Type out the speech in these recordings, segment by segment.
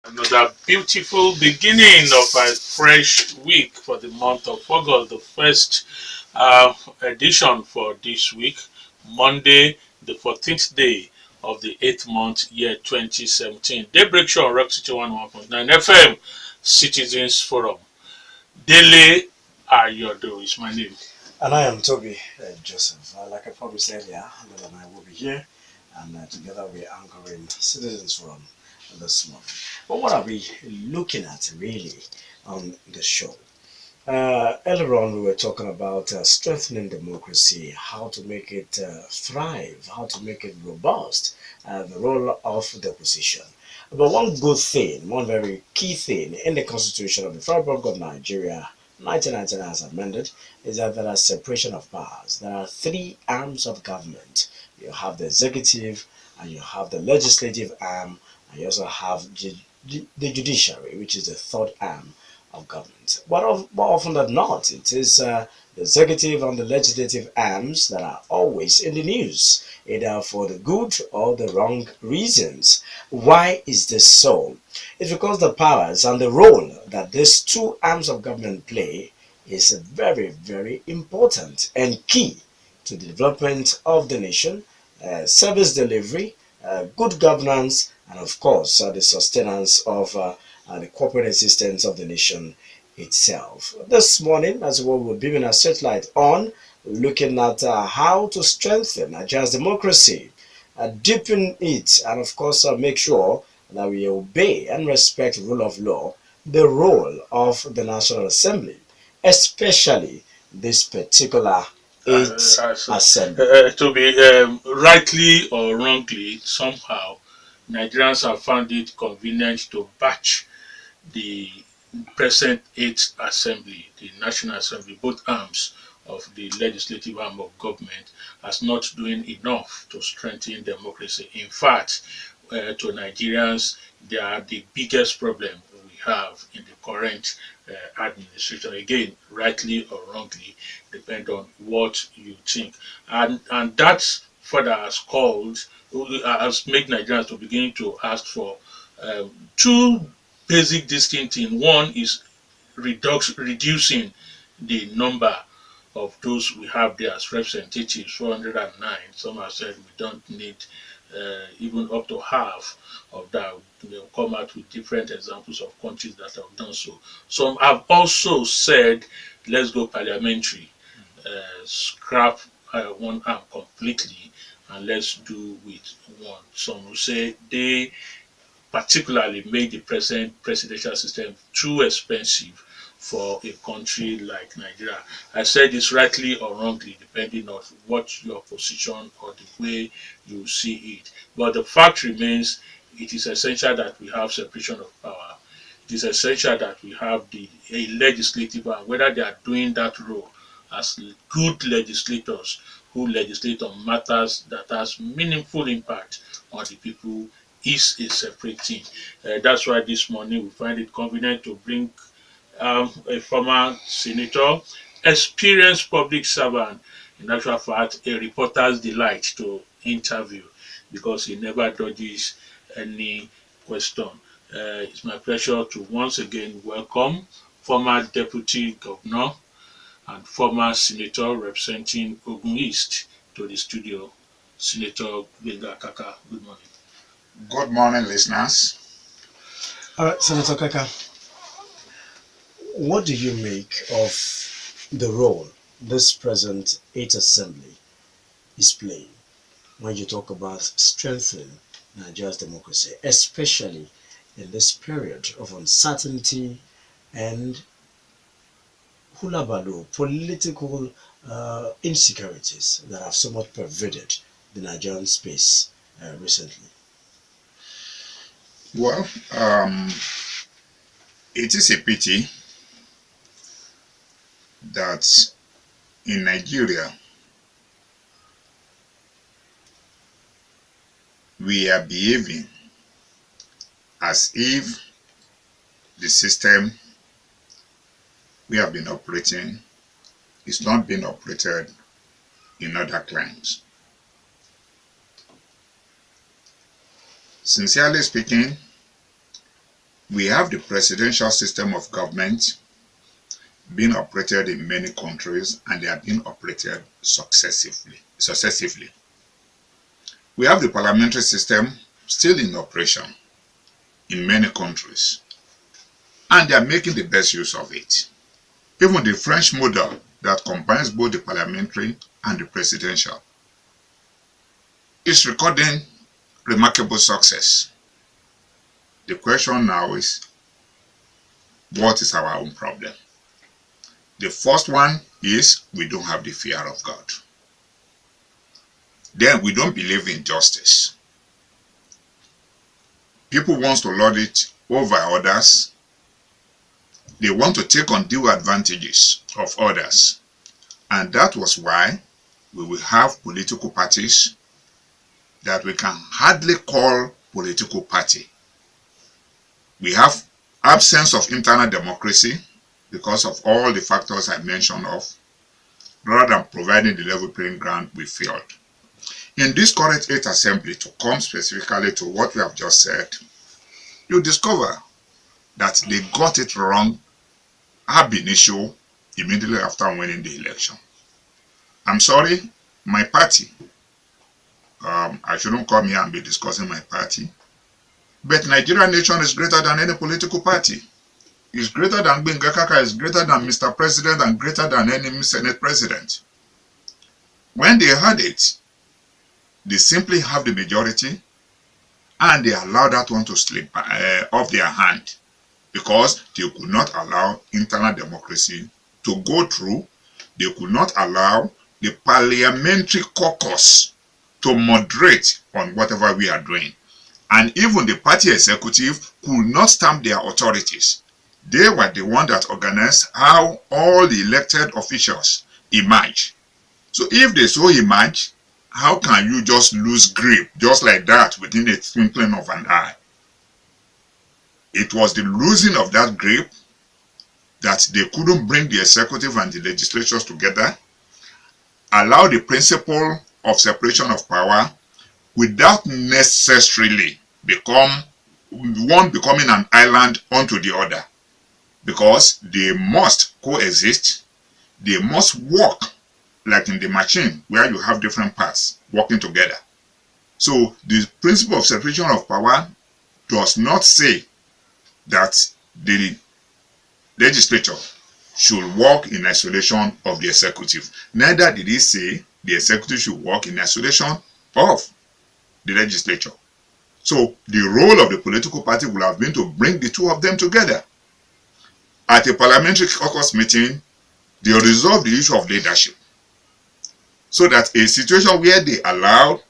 Another beautiful beginning of a fresh week for the month of August, the first edition for this week, Monday, the 14th day of the 8th month, year 2017. Daybreak Show on Rock City 101.9 FM, Citizens Forum. Dele Ayodo is my name. And I am Tobi Joseph. Like I promised earlier, Dele and I will be here, and together we're anchoring Citizens Forum this morning. But what are we looking at really on the show? Earlier on, we were talking about strengthening democracy, how to make it thrive, how to make it robust, the role of the opposition. But one good thing, one very key thing in the Constitution of the Federal Republic of Nigeria, 1999 as amended, is that there are separation of powers. There are three arms of government. You have the executive, and you have the legislative arm, and you also have the judiciary, which is the third arm of government. But more often than not, it is the executive and the legislative arms that are always in the news, either for the good or the wrong reasons. Why is this so? It's because the powers and the role that these two arms of government play is very, very important and key to the development of the nation, service delivery, good governance, and of course, the sustenance of the corporate existence of the nation itself. This morning, as well, we're beaming a searchlight on, looking at how to strengthen Nigeria's democracy, deepen it, and of course, make sure that we obey and respect rule of law, the role of the National Assembly, especially this particular eighth assembly. To be rightly or wrongly, somehow, Nigerians have found it convenient to batch the present eighth assembly, the National Assembly, both arms of the legislative arm of government, as not doing enough to strengthen democracy. In fact, to Nigerians, they are the biggest problem we have in the current administration. Again, rightly or wrongly, depend on what you think. And that further has made Nigerians to begin to ask for two basic distinct things. One is reducing the number of those we have there as representatives, 409. Some have said we don't need even up to half of that. They'll come out with different examples of countries that have done so. Some have also said, let's go parliamentary, scrap one arm completely, and let's do with one. Some will say they particularly made the present presidential system too expensive for a country like Nigeria. I said this rightly or wrongly, depending on what your position or the way you see it. But the fact remains, it is essential that we have separation of power. It is essential that we have a legislative, and whether they are doing that role as good legislators who legislate on matters that has meaningful impact on the people is a separate thing. That's why this morning we find it convenient to bring a former senator, experienced public servant, in actual fact, a reporter's delight to interview because he never dodges any question. It's my pleasure to once again welcome former deputy governor and former senator representing Ogun East to the studio, Senator Adegbenga Kaka. Good morning. Good morning, listeners. All right, Senator Kaka, what do you make of the role this present eighth assembly is playing when you talk about strengthening Nigeria's democracy, especially in this period of uncertainty and hullabaloo, political insecurities that have somewhat pervaded the Nigerian space recently? Well, it is a pity that in Nigeria we are behaving as if the system we have been operating is not being operated in other climes. Sincerely speaking, We have the presidential system of government being operated in many countries, and they are being operated successively. We have the parliamentary system still in operation in many countries, and they are making the best use of it. Even the French model that combines both the parliamentary and the presidential is recording remarkable success. The question now is, what is our own problem? The first one is we don't have the fear of God. Then we don't believe in justice. People want to lord it over others. They want to take undue advantages of others. And that was why we will have political parties that we can hardly call political party. We have absence of internal democracy because of all the factors I mentioned of. Rather than providing the level playing ground, we failed. In this current 8th assembly, to come specifically to what we have just said, you discover that they got it wrong ab initio immediately after winning the election. I'm sorry, my party, I shouldn't come here and be discussing my party, but Nigerian nation is greater than any political party. It's greater than Adegbenga Kaka, is greater than Mr. President, and greater than any Senate President. When they had it, they simply have the majority, and they allow that one to slip off their hand because they could not allow internal democracy to go through. They could not allow the parliamentary caucus to moderate on whatever we are doing. And even the party executive could not stamp their authorities. They were the one that organized how all the elected officials emerge. So if they so emerge, how can you just lose grip just like that within a twinkling of an eye? It was the losing of that grip that they couldn't bring the executive and the legislatures together, allow the principle of separation of power without necessarily becoming an island unto the other, because they must coexist, they must work like in the machine where you have different parts working together. So the principle of separation of power does not say that the legislature should work in isolation of the executive. Neither did it say the executive should work in isolation of the legislature. So the role of the political party would have been to bring the two of them together. At a parliamentary caucus meeting, they resolved the issue of leadership, so that a situation where they allowed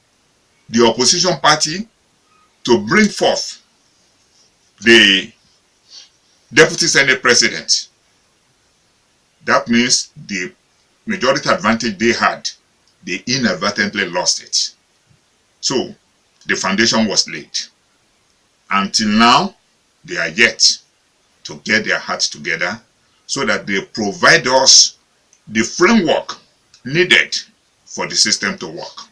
the opposition party to bring forth the deputy senate president, that means the majority advantage they had, they inadvertently lost it. So the foundation was laid. Until now, they are yet to get their hearts together so that they provide us the framework needed for the system to work.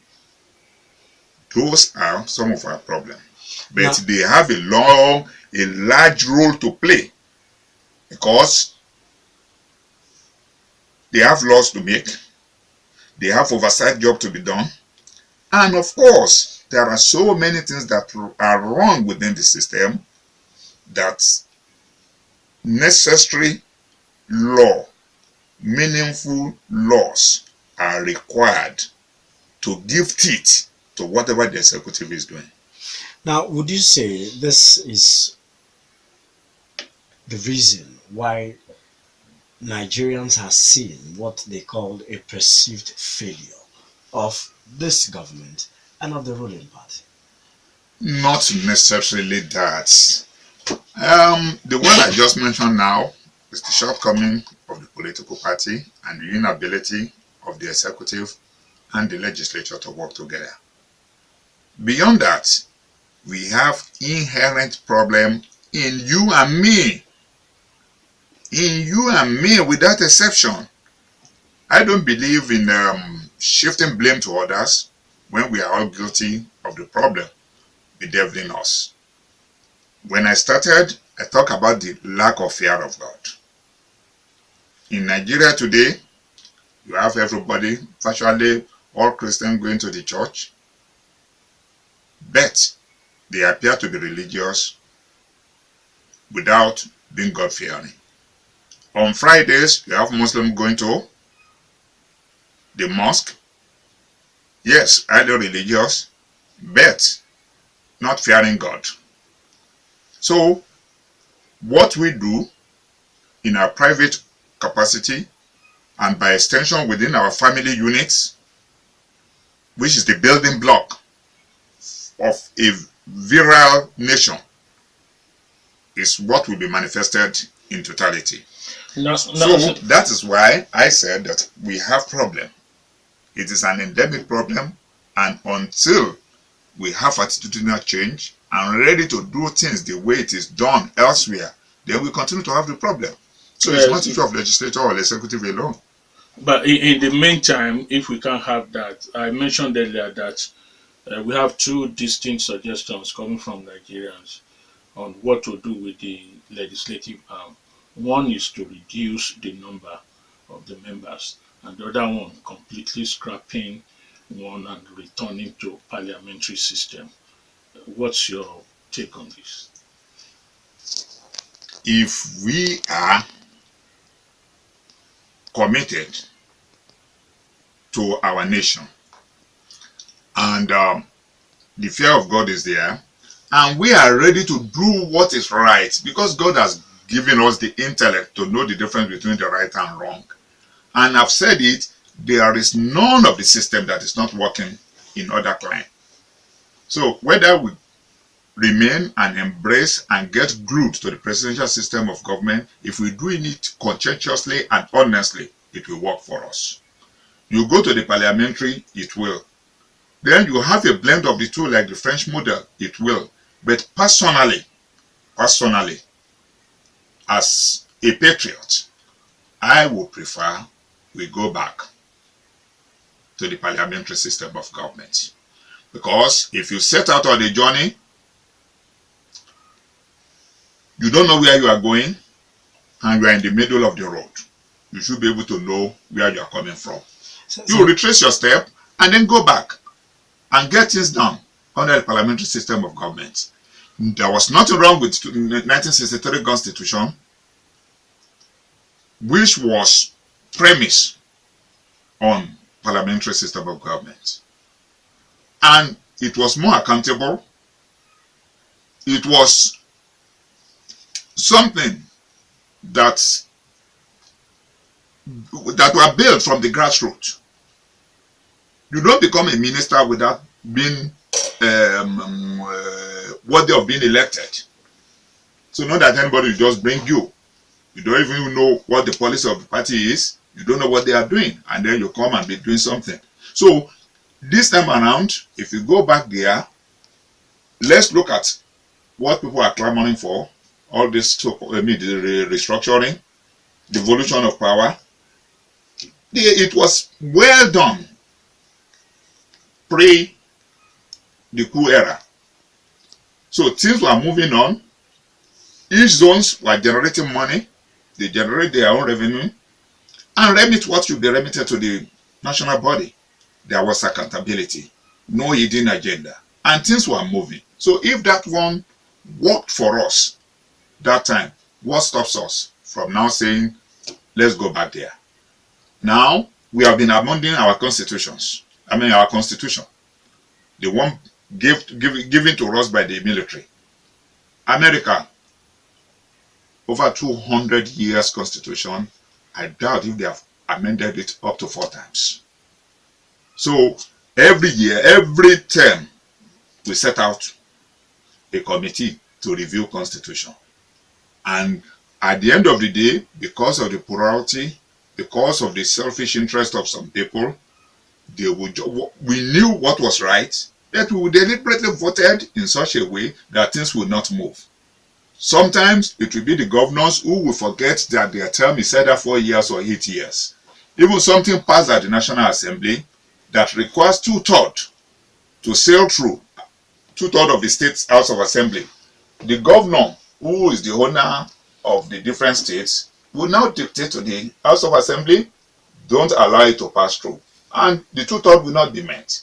Those are some of our problems. But they have a large role to play, because they have laws to make, they have oversight job to be done, and of course, there are so many things that are wrong within the system that necessary law, meaningful laws are required to give teeth to whatever the executive is doing. Now, would you say this is the reason why Nigerians have seen what they called a perceived failure of this government and of the ruling party? Not necessarily that. The one I just mentioned now is the shortcoming of the political party and the inability of the executive and the legislature to work together. Beyond that, we have inherent problem in you and me. In you and me, without exception. I don't believe in shifting blame to others when we are all guilty of the problem bedeviling us. When I started I talk about the lack of fear of God. In Nigeria today, you have everybody, virtually all Christians going to the church, but they appear to be religious without being God-fearing. On Fridays, you have Muslims going to the mosque. Yes, either religious, but not fearing God. So, what we do in our private capacity and by extension within our family units, which is the building block of a virile nation, is what will be manifested in totality. So that is why I said that we have problem. It is an endemic problem, and until we have attitudinal change and ready to do things the way it is done elsewhere, then we continue to have the problem. So it's not issue of legislature or executive alone. But in the meantime, if we can have that, I mentioned earlier that we have two distinct suggestions coming from Nigerians on what to do with the legislative arm. One is to reduce the number of the members, and the other one completely scrapping one and returning to parliamentary system. What's your take on this? If we are committed to our nation and the fear of God is there, and we are ready to do what is right, because God has given us the intellect to know the difference between the right and wrong. And I've said it, there is none of the system that is not working in other climes. So whether we remain and embrace and get glued to the presidential system of government, if we do it conscientiously and honestly, it will work for us. You go to the parliamentary, it will. Then you have a blend of the two like the French model, it will. But personally, as a patriot, I would prefer we go back to the parliamentary system of government. Because if you set out on a journey, you don't know where you are going, and you are in the middle of the road, you should be able to know where you are coming from. You retrace your step and then go back and get things done under the parliamentary system of government. There was nothing wrong with the 1963 Constitution, which was premised on parliamentary system of government. And it was more accountable. It was something that were built from the grassroots. You don't become a minister without being worthy of being elected. So not that anybody will just bring you. You don't even know what the policy of the party is. You don't know what they are doing. And then you come and be doing something. So this time around, if you go back there, let's look at what people are clamoring for. All this, the restructuring, devolution of power. It was well done pre the coup era. So things were moving on. Each zones were generating money. They generate their own revenue and remit what should be remitted to the national body. There was accountability, no hidden agenda, and things were moving. So if that one worked for us that time, what stops us from now saying, let's go back there? Now, we have been amending our constitutions. Our constitution. The one given to us by the military. America, over 200 years constitution, I doubt if they have amended it up to 4 times. So, every year, every term, we set out a committee to review constitution. And at the end of the day, because of the plurality, because of the selfish interest of some people, we knew what was right, that we deliberately voted in such a way that things would not move. Sometimes it will be the governors who will forget that their term is either 4 years or 8 years. Even something passed at the National Assembly that requires 2/3 to sail through, 2/3 of the State's House of Assembly. The governor who is the owner of the different states, will now dictate to the House of Assembly, don't allow it to pass through. And the two-thirds will not be met.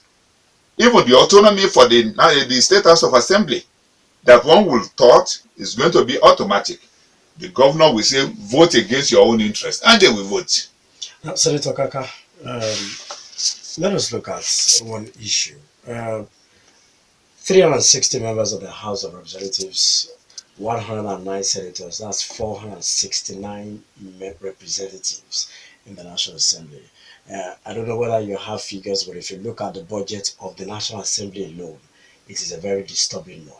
Even the autonomy for the State House of Assembly, that one will thought is going to be automatic. The governor will say, vote against your own interest, and they will vote. Now, Senator Kaka, let us look at one issue. 360 members of the House of Representatives, 109 senators, that's 469 representatives in the National Assembly. I don't know whether you have figures, but if you look at the budget of the National Assembly alone, it is a very disturbing one.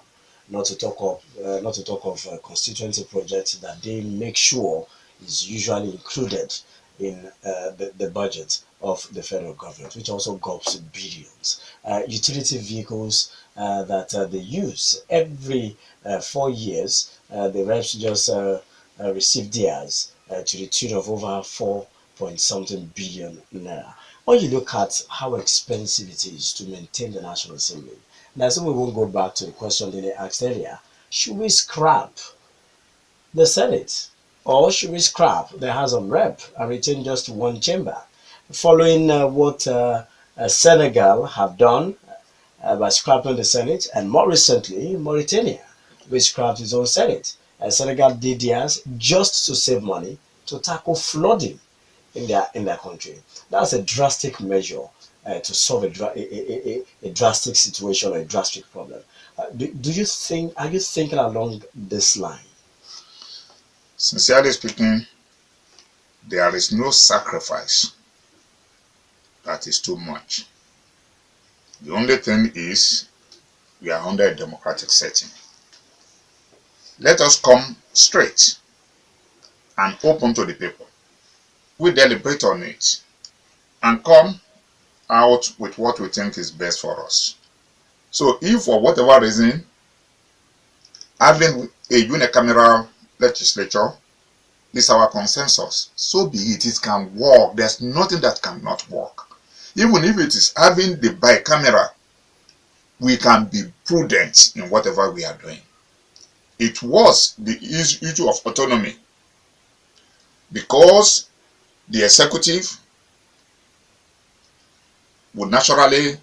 Not to talk of constituency projects that they make sure is usually included in the budget of the federal government, which also gobs billions. Utility vehicles that they use every 4 years, the reps just receive theirs to the tune of over 4 point something billion naira. When you look at how expensive it is to maintain the National Assembly, now so we won't go back to the question Dele asked earlier, should we scrap the Senate? Or should we scrap the House of Rep and retain just one chamber? Following what Senegal have done by scrapping the Senate, and more recently, Mauritania, which scrapped its own Senate. Senegal did theirs just to save money to tackle flooding in their country. That's a drastic measure to solve a drastic situation or a drastic problem. Do you think? Are you thinking along this line? Sincerely speaking, there is no sacrifice that is too much. The only thing is we are under a democratic setting. Let us come straight and open to the people. We deliberate on it and come out with what we think is best for us. So if for whatever reason having a unicameral legislature is our consensus, so be it. It can work. There's nothing that cannot work. Even if it is having the bicameral, we can be prudent in whatever we are doing. It was the issue of autonomy, because the executive would naturally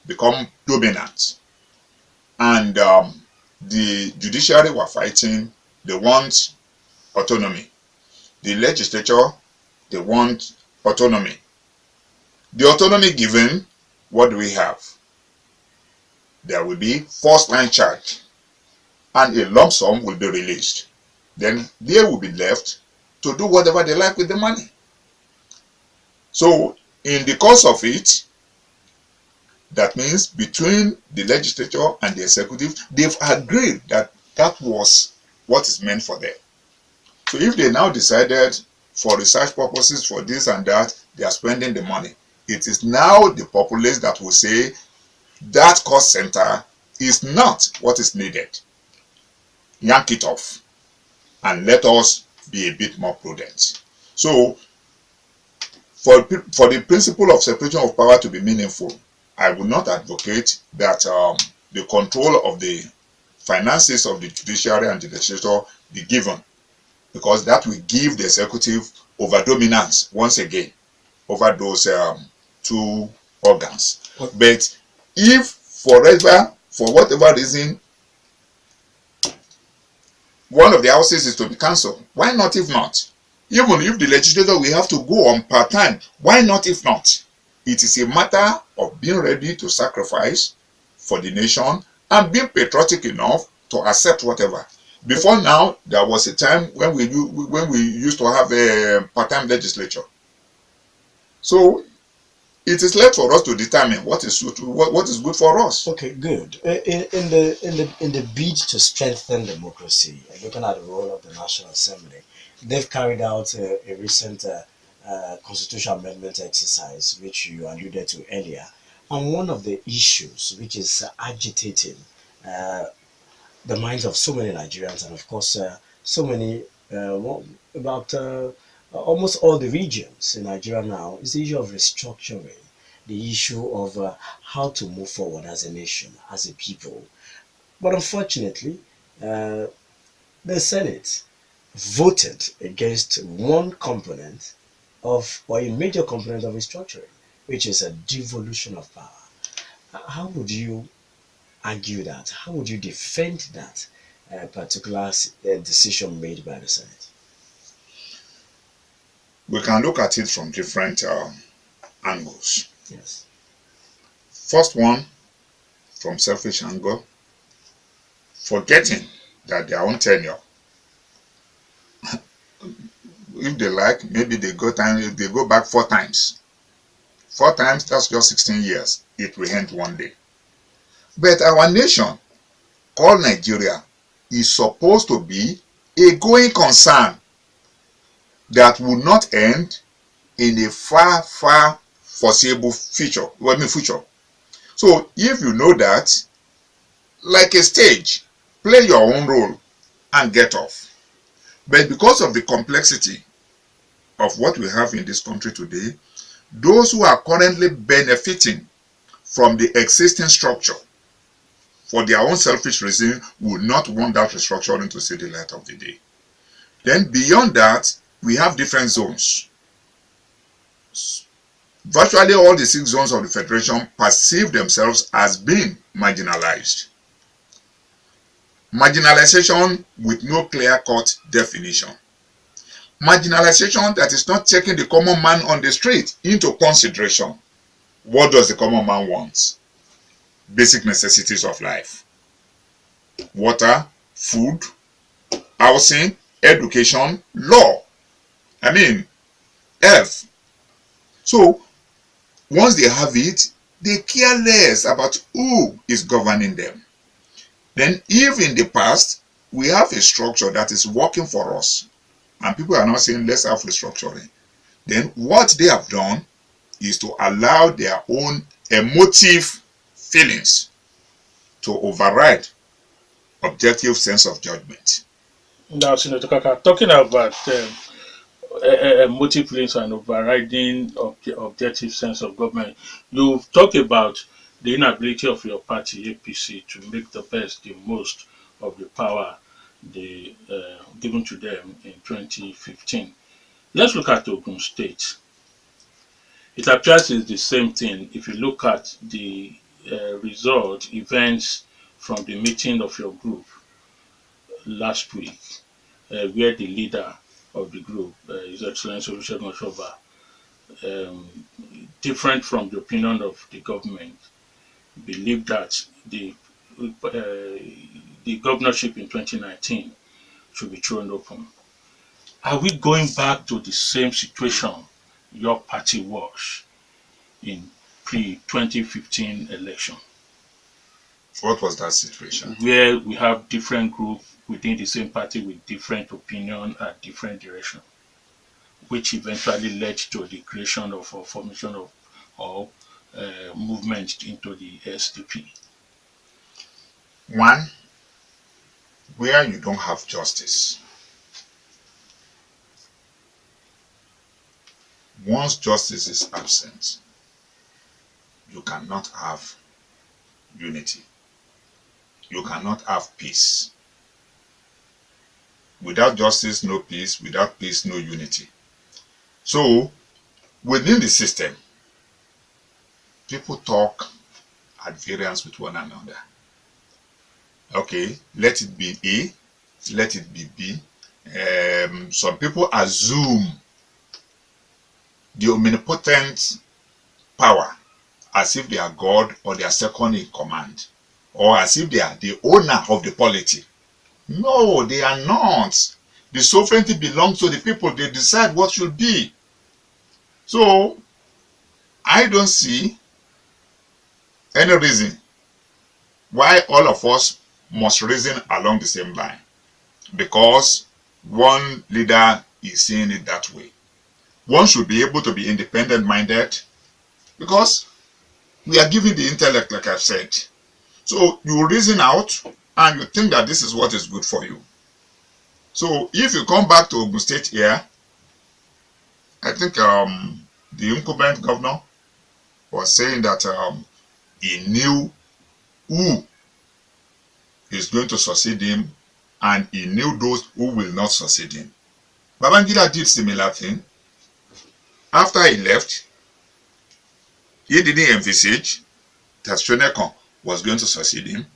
become dominant, and the judiciary were fighting. They want autonomy. The legislature, they want autonomy. The autonomy given, what do we have? There will be first line charge, and a lump sum will be released. Then they will be left to do whatever they like with the money. So in the course of it, that means between the legislature and the executive, they've agreed that that was what is meant for them. So if they now decided for research purposes, for this and that, they are spending the money, it is now the populace that will say that cost center is not what is needed. Yank it off and let us be a bit more prudent. So for the principle of separation of power to be meaningful, I would not advocate that the control of the finances of the judiciary and the legislature be given, because that will give the executive over dominance once again over those two organs. But if forever, for whatever reason, one of the houses is to be cancelled, why not if not? Even if the legislature will have to go on part-time, why not if not? It is a matter of being ready to sacrifice for the nation and being patriotic enough to accept whatever. Before now, there was a time when we used to have a part-time legislature. So it is left for us to determine what is good for us. Okay, good. In the bid to strengthen democracy, looking at the role of the National Assembly, they've carried out a recent constitutional amendment exercise, which you alluded to earlier. And one of the issues which is agitating uh, the minds of so many Nigerians, and of course, so many, about almost all the regions in Nigeria now, is the issue of restructuring, the issue of how to move forward as a nation, as a people. But unfortunately, uh, the Senate voted against one component of, or a major component of restructuring, which is a devolution of power. How would you argue that? How would you defend that particular decision made by the Senate? We can look at it from different angles. Yes. First one, from selfish angle, forgetting that their own tenure, if they like, maybe they go back 4 times. 4 times, that's just 16 years. It will end one day. But our nation, called Nigeria, is supposed to be a going concern that will not end in a far, far foreseeable future. Future. So if you know that, like a stage, play your own role and get off. But because of the complexity of what we have in this country today, those who are currently benefiting from the existing structure for their own selfish reason will not want that restructuring to see the light of the day. Then beyond that, we have different zones. Virtually all the 6 zones of the Federation perceive themselves as being marginalized. Marginalization with no clear-cut definition. Marginalization that is not taking the common man on the street into consideration. What does the common man want? Basic necessities of life. Water, food, housing, education, law. Health. So, once they have it, they care less about who is governing them. Then, if in the past, we have a structure that is working for us, and people are not saying let's have restructuring, then what they have done is to allow their own emotive feelings to override objective sense of judgment. Now, Senator Kaka, talking about motive feelings and overriding of the objective sense of government, you've talked about the inability of your party, APC, to make the most of the power they given to them in 2015. Let's look at Ogun State. It appears it's the same thing if you look at the events from the meeting of your group last week, where the leader of the group, His Excellency Olusegun Oshova, different from the opinion of the government, believed that the governorship in 2019 should be thrown open. Are we going back to the same situation your party was in pre-2015 election? What was that situation? Where we have different groups within the same party with different opinion and different direction, which eventually led to the creation of a formation of movement into the SDP. One, where you don't have justice. Once justice is absent, you cannot have unity. You cannot have peace. Without justice, no peace. Without peace, no unity. So, within the system, people talk at variance with one another. Okay, let it be A, let it be B. Some people assume the omnipotent power as if they are God or they are second in command, or as if they are the owner of the polity. No, they are not. The sovereignty belongs to the people. They decide what should be. So, I don't see any reason why all of us must reason along the same line, because one leader is seeing it that way. One should be able to be independent-minded, because we are given the intellect, like I've said. So you reason out and you think that this is what is good for you. So if you come back to Ogun State here, I think the incumbent governor was saying that he knew who is going to succeed him and he knew those who will not succeed him. Babangida did similar thing. After he left, he didn't envisage that Shonekon was going to succeed him.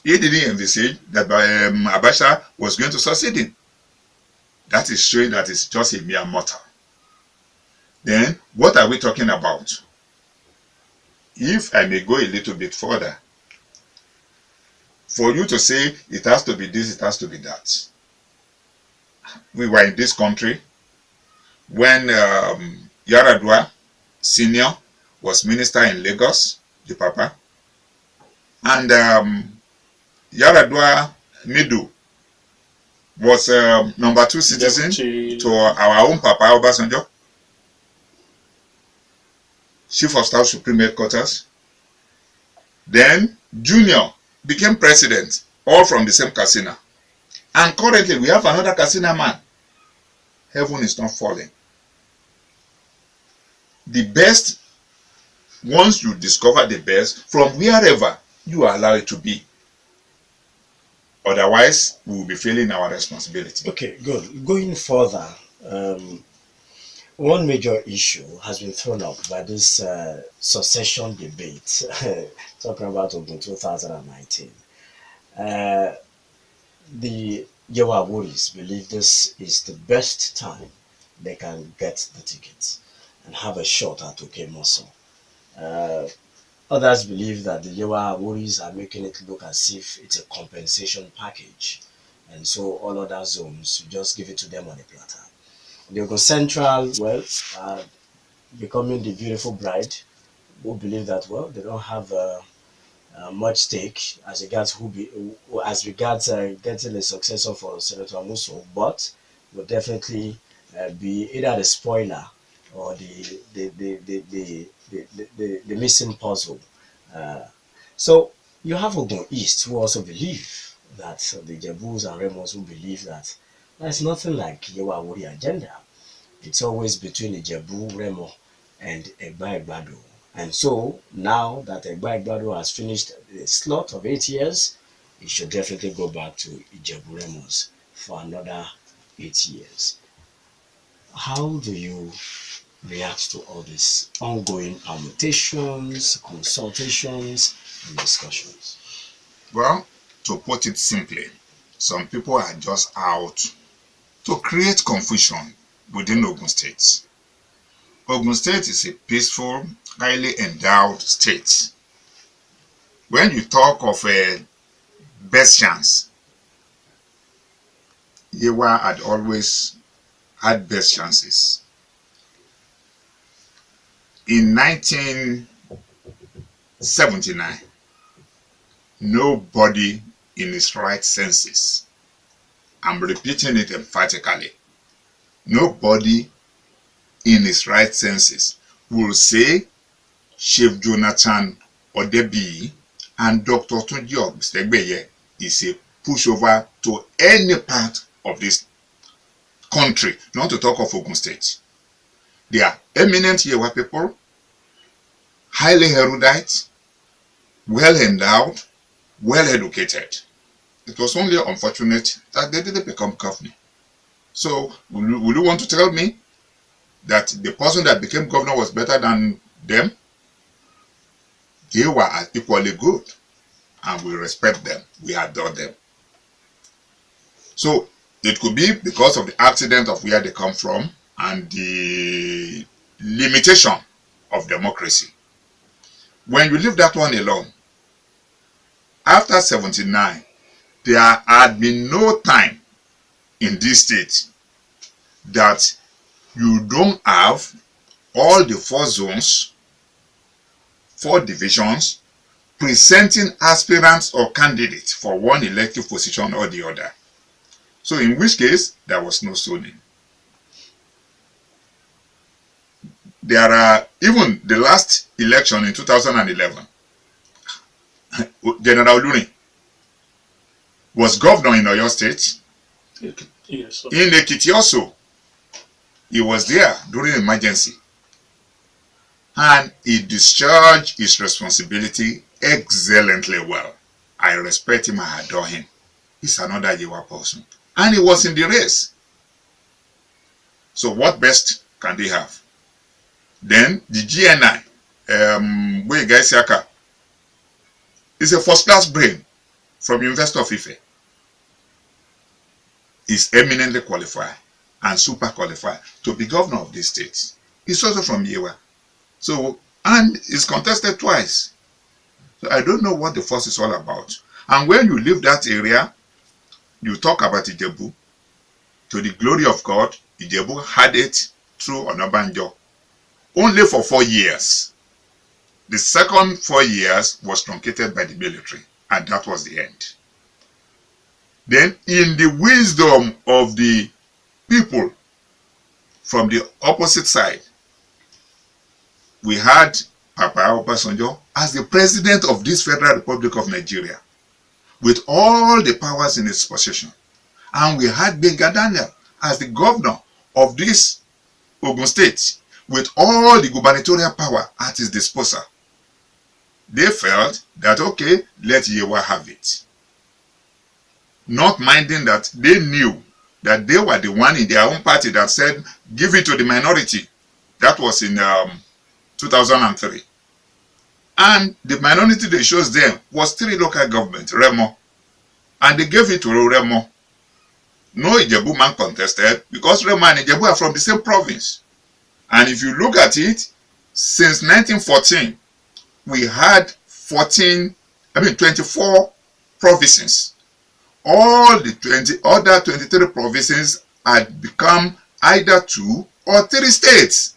He didn't envisage that Abacha was going to succeed him. That is showing that it's just a mere mortal. Then, what are we talking about? If I may go a little bit further, for you to say it has to be this, it has to be that. We were in this country when Yaradua Senior was minister in Lagos, the Papa, and Yaradua Midu was number 2 citizen to our own Papa Obasanjo, Chief of Staff Supreme Headquarters. Then Junior became president, all from the same casino. And currently we have another casino man. Heaven is not falling. The best, once you discover the best, from wherever you allow it to be. Otherwise, we will be failing our responsibility. Okay, good. Going further, one major issue has been thrown up by this succession debate, talking about in 2019. The Yewa Woris believe this is the best time they can get the tickets and have a shot at Okemoso. Others believe that the Yewa Woris are making it look as if it's a compensation package, and so all other zones, you just give it to them on a platter. The Ogun Central, well, becoming the beautiful bride, who believe that, well, they don't have much stake as regards getting a successor for Senator Muso, but will definitely be either the spoiler or the missing puzzle. So you have Ogun East, who also believe that the Jebus and Remos who believe that there's nothing like Yewa Wuri agenda. It's always between the Jebu, Remo, and Egba Egbado. And so now that Egba Egbado has finished the slot of 8 years, he should definitely go back to Ijebu Remos for another 8 years. How do you react to all these ongoing permutations, consultations, and discussions? Well, to put it simply, some people are just out to create confusion within Ogun State. Ogun State is a peaceful, highly endowed state. When you talk of a best chance, Yewa had always had best chances. In 1979, nobody in his right senses, I'm repeating it emphatically, nobody in his right senses will say Chief Jonathan Odebi and Dr. Tunji Ogbestegbeyi is a pushover to any part of this country, not to talk of Ogun State. They are eminent Yewa people, highly erudite, well endowed, well educated. It was only unfortunate that they didn't become governor. So, will you want to tell me that the person that became governor was better than them? They were equally good, and we respect them, we adore them. So, it could be because of the accident of where they come from and the limitation of democracy. When you leave that one alone, after 79, there had been no time in this state that you don't have all the 4 zones, 4 divisions, presenting aspirants or candidates for one elective position or the other. So in which case, there was no zoning. There are, even the last election in 2011, General Oluni was governor in Oyo State. Yes, In Ekiti also, he was there during emergency. And he discharged his responsibility excellently well. I respect him, I adore him. is another Yewa person. And he was in the race. So what best can they have? Then the GNI, Adegbenga Kaka, is a first-class brain from University of Ife. Is eminently qualified and super qualified to be governor of this state. He's also from Yewa. So, and is contested twice. So I don't know what the fuss is all about. And when you leave that area, you talk about Ijebu. To the glory of God, Ijebu had it through Onabanjo. Only for 4 years. The second 4 years was truncated by the military. And that was the end. Then, in the wisdom of the people from the opposite side, we had Papa Obasanjo as the president of this Federal Republic of Nigeria, with all the powers in its possession. And we had Benga Daniel as the governor of this Ogun State, with all the gubernatorial power at his disposal. They felt that, okay, let Yewa have it. Not minding that they knew that they were the one in their own party that said, give it to the minority. That was in 2003. And the minority they chose them was 3 local governments, Remo. And they gave it to Remo. No Ijebu man contested because Remo and Ijebu are from the same province. And if you look at it, since 1914, we had 24 provinces. All the other 23 provinces had become either 2 or 3 states,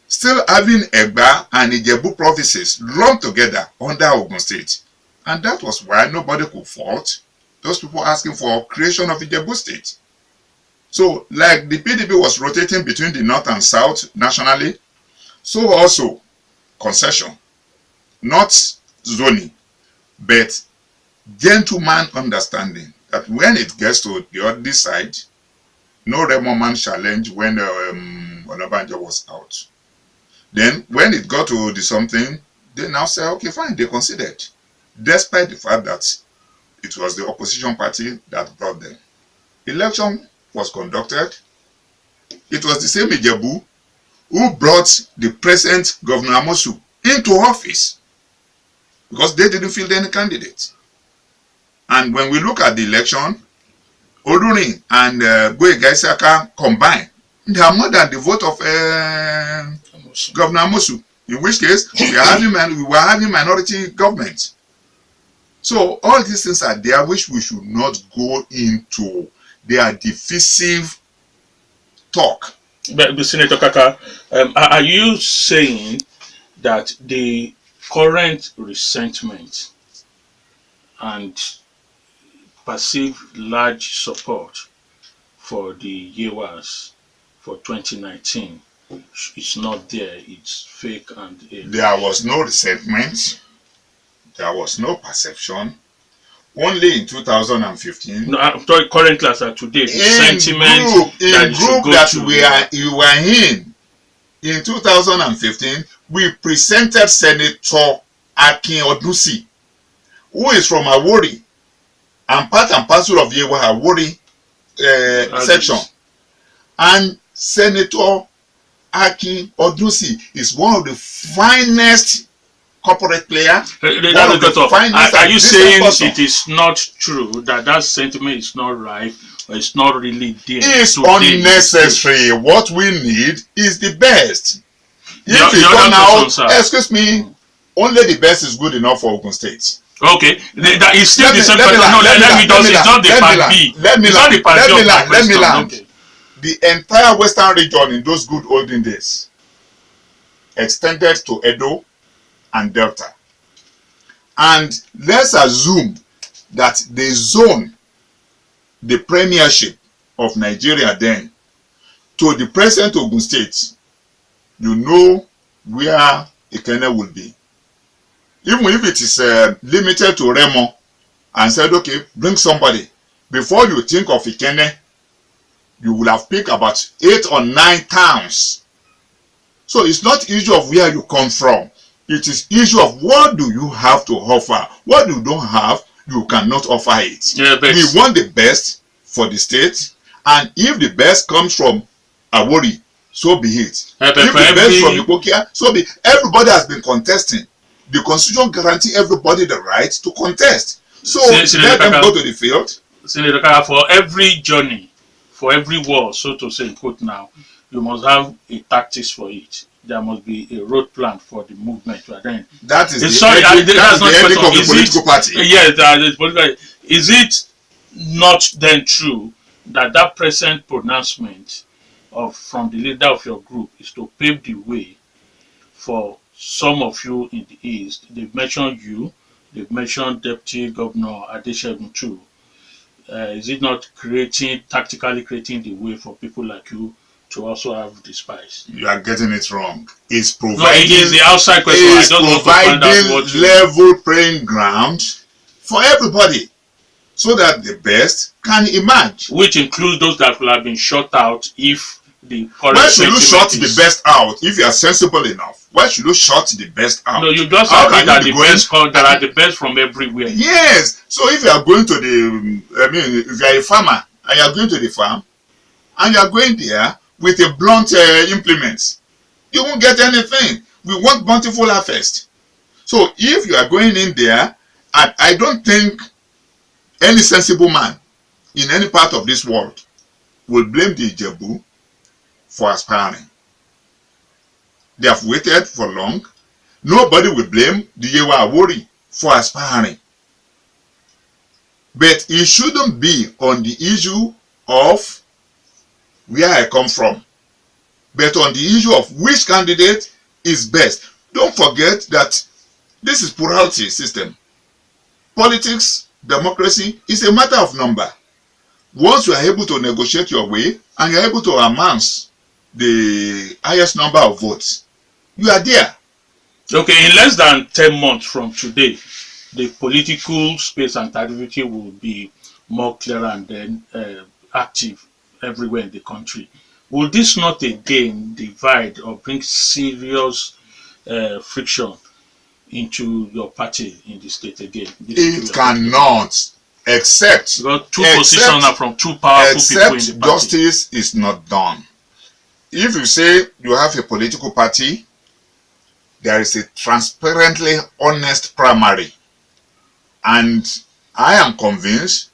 still having Egba and Ijebu provinces lumped together under Ogun State. And that was why nobody could fault those people asking for creation of Ijebu State. So, like the PDP was rotating between the North and South nationally, so also concession, not zoning, but gentleman understanding. That when it gets to the other side, no Remo man challenge when Onabanjo was out. Then when it got to the something, they now say, okay, fine, they considered. Despite the fact that it was the opposition party that brought them. Election was conducted. It was the same Ijebu who brought the present Governor Amosu into office because they didn't field any candidate. And when we look at the election, Odurin and Adegbenga Kaka combined, they are more than the vote of Governor Amosu. In which case, we were having minority government. So all these things are there which we should not go into. They are divisive talk. But Senator Kaka, are you saying that the current resentment and perceived large support for the Yewas for 2019 is not there, it's fake and there was no resentment, there was no perception. Only in 2015. No, I'm talking current class today. Sentiment you were in 2015, we presented Senator Akin Odusi, who is from Awori, and part and parcel of Yewa Awori section. And Senator Akin Odusi is one of the finest corporate player. Are you saying it is not true that sentiment is not right or it's not really there? It's unnecessary. What we need is the best. If you come now, excuse me, only the best is good enough for Ogun State. Okay, that is still the same question. No, let me just, it's not the part B. Let me land. Okay. The entire western region in those good olden days extended to Edo and Delta. And let's assume that they zone the premiership of Nigeria then to the present Ogun State. You know where Ikene will be. Even if it is limited to Remo and said, okay, bring somebody. Before you think of Ikene, you will have picked about 8 or 9 towns. So it's not issue of where you come from. It is issue of what do you have to offer. What you don't have, you cannot offer it. Yeah, but We want the best for the state, and if the best comes from Awori, so be it. yeah, but If for the best from every Ibokia, so be. Everybody has been contesting. The constitution guarantee everybody the right to contest. So let them go to the field. Senator Kaka, for every journey, for every war, so to say, quote now, you must have a tactics for it. There must be a road plan for the movement. But then, That is it's the sorry, ethic, that's that not is the ethic question. of the Is political it, party. yes, that is political. Is it not then true that that present pronouncement of from the leader of your group is to pave the way for some of you in the east? They've mentioned you. They've mentioned Deputy Governor Adegbenga too. Is it not tactically creating the way for people like you to also have the spice? You are getting it wrong. It's No, it providing, is the outside question. I is just want to find out providing what you. level playing ground for everybody, so that the best can emerge. Which includes those that will have been shut out if the current Why should you shut sentiment the best out if you are sensible enough? Why should you shut the best out? No, you just How agree can that you the be going? best that are the best from everywhere. Yes. So if you are going to the, if you are a farmer and you are going to the farm and you are going there with a blunt implement, you won't get anything. We want bountiful harvest. So if you are going in there, and I don't think any sensible man in any part of this world will blame the Ijebu for aspiring. They have waited for long. Nobody will blame the Yewa Awori for aspiring. But it shouldn't be on the issue of where I come from, but on the issue of which candidate is best. Don't forget that this is plurality system. Politics, democracy is a matter of number. Once you are able to negotiate your way and you are able to amass the highest number of votes, you are there. Okay, in less than 10 months from today, the political space and activity will be more clear and then active everywhere in the country. Will this not again divide or bring serious friction into your party in the state again? It cannot, except because two positions are from two powerful people in the party. Justice is not done. If you say you have a political party, there is a transparently honest primary, and I am convinced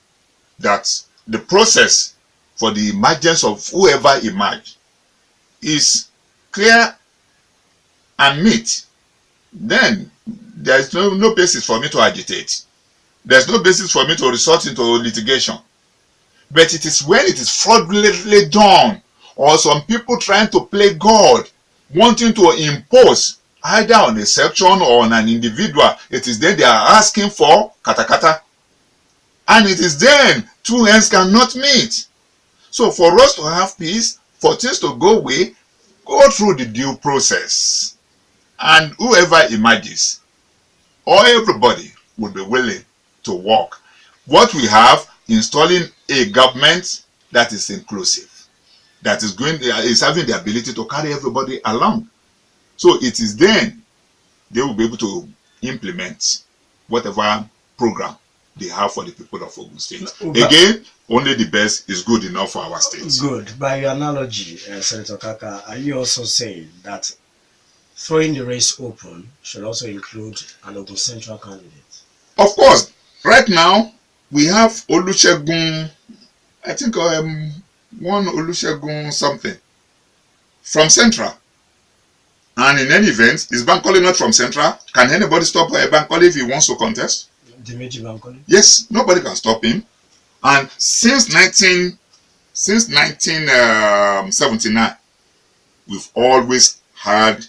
that the process for the emergence of whoever emerge is clear and neat, then there is no basis for me to agitate. There's no basis for me to resort into litigation. But it is when it is fraudulently done, or some people trying to play God, wanting to impose either on a section or on an individual, it is then they are asking for katakata. And it is then two ends cannot meet. So for us to have peace, for things to go away, go through the due process. And whoever emerges, or everybody will be willing to work. What we have, installing a government that is inclusive, that is having the ability to carry everybody along. So it is then they will be able to implement whatever program they have for the people of Ogun State. Again, only the best is good enough for our state. Good. By your analogy, Senator Kaka, are you also saying that throwing the race open should also include an Ogun Central candidate? Of course. Right now, we have Olusegun, I think one Olusegun something from Central. And in any event, is Bankole not from Central? Can anybody stop Bankole if he wants to contest? Dimeji Bankole? Yes, nobody can stop him. And since 1979, we've always had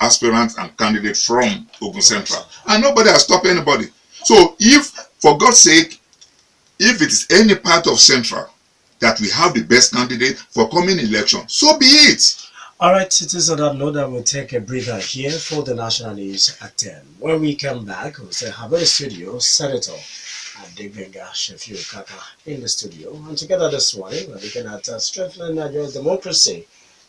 aspirants and candidates from Ogun Central. And nobody has stopped anybody. So if, for God's sake, if it is any part of Central that we have the best candidate for coming election, so be it. All right, it is on that note that we'll take a breather here for the national news at 10. When we come back, we'll say hello to studio, Senator Adegbenga Kaka in the studio. And together this morning, we're looking at strengthening Nigeria's democracy,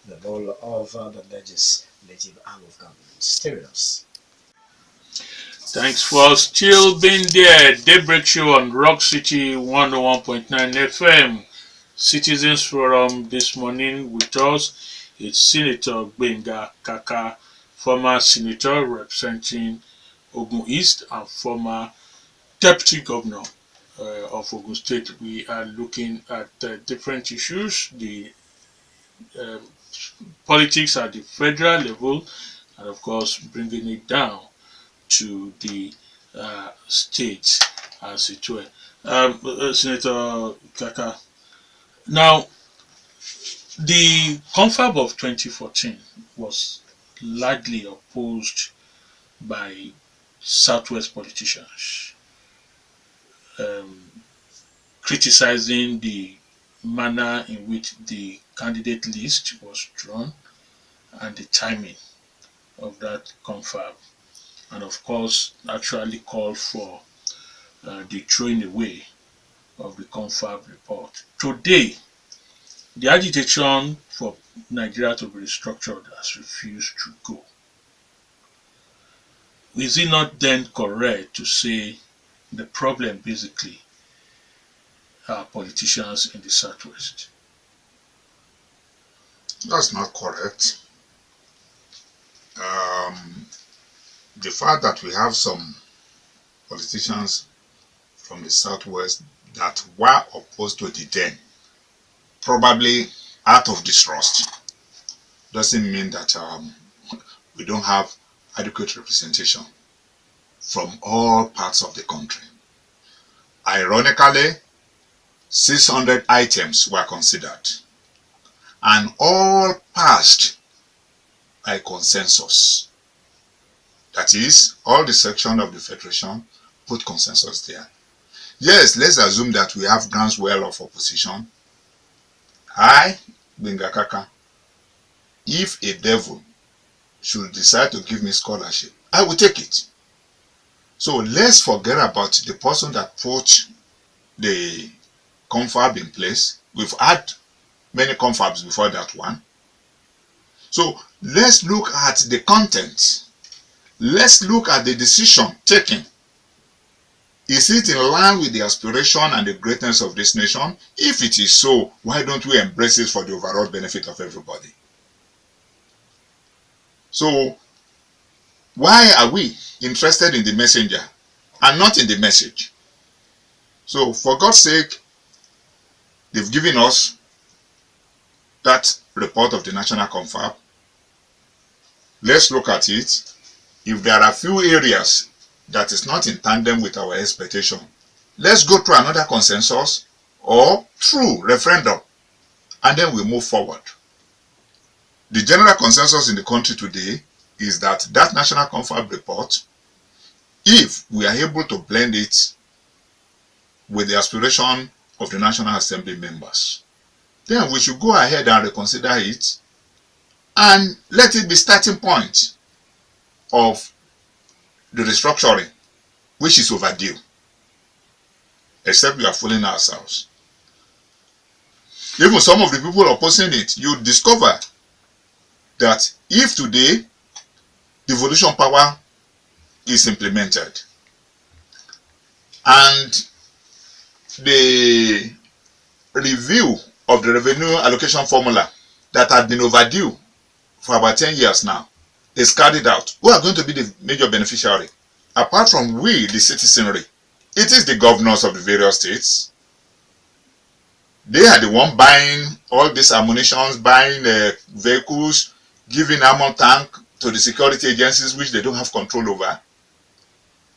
the role of the legislative arm of government. Stay with us. Thanks for still being there. Daybreak Show on Rock City 101.9 FM. Citizens Forum this morning with us is Senator Adegbenga Kaka, former senator representing Ogun East and former deputy governor of Ogun State. We are looking at different issues, the uh, politics at the federal level, and of course bringing it down to the states as it were. Senator Kaka, now the confab of 2014 was largely opposed by Southwest politicians, um, criticizing the manner in which the candidate list was drawn and the timing of that confab, and of course actually called for the throwing away of the confab report. Today, the agitation for Nigeria to be restructured has refused to go. Is it not then correct to say the problem basically are politicians in the Southwest? That's not correct. The fact that we have some politicians from the Southwest that were opposed to the then, probably out of distrust, doesn't mean that we don't have adequate representation from all parts of the country. Ironically, 600 items were considered and all passed by consensus. That is, all the section of the Federation put consensus there. Yes, let's assume that we have groundswell of opposition. Adegbenga Kaka, if a devil should decide to give me scholarship, I will take it. So let's forget about the person that put the confab in place. We've had many confabs before that one. So let's look at the content. Let's look at the decision taken. Is it in line with the aspiration and the greatness of this nation? If it is so, why don't we embrace it for the overall benefit of everybody? So, why are we interested in the messenger and not in the message? So, for God's sake, they've given us that report of the National Confab. Let's look at it. If there are few areas that is not in tandem with our expectation, let's go through another consensus or through referendum, and then we move forward. The general consensus in the country today is that that National Confab report, if we are able to blend it with the aspiration of the National Assembly members, then we should go ahead and reconsider it and let it be starting point of the restructuring, which is overdue, except we are fooling ourselves. Even some of the people opposing it, you discover that if today devolution power is implemented and the review of the revenue allocation formula that had been overdue for about 10 years now is carried out, who are going to be the major beneficiary? Apart from we, the citizenry, it is the governors of the various states. They are the one buying all these ammunitions, buying vehicles, giving ammo tank to the security agencies which they don't have control over.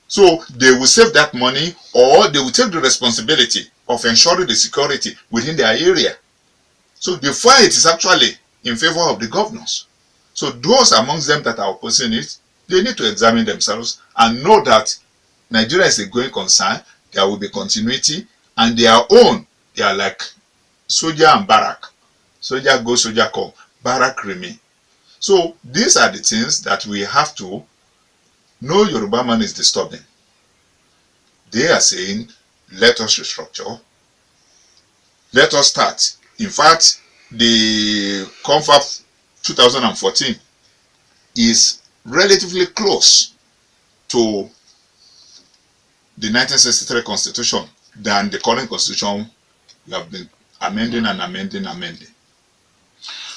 So they will save that money, or they will take the responsibility of ensuring the security within their area. So the fight is actually in favor of the governors. So those amongst them that are opposing it, they need to examine themselves and know that Nigeria is a going concern. There will be continuity, and their own, they are like soldier and barrack. Soldier go, soldier come, barrack remain. So these are the things that we have to know. Yoruba man is disturbing. They are saying, let us restructure, let us start. In fact, the confab 2014 is relatively close to the 1963 constitution than the current constitution we have been amending and amending.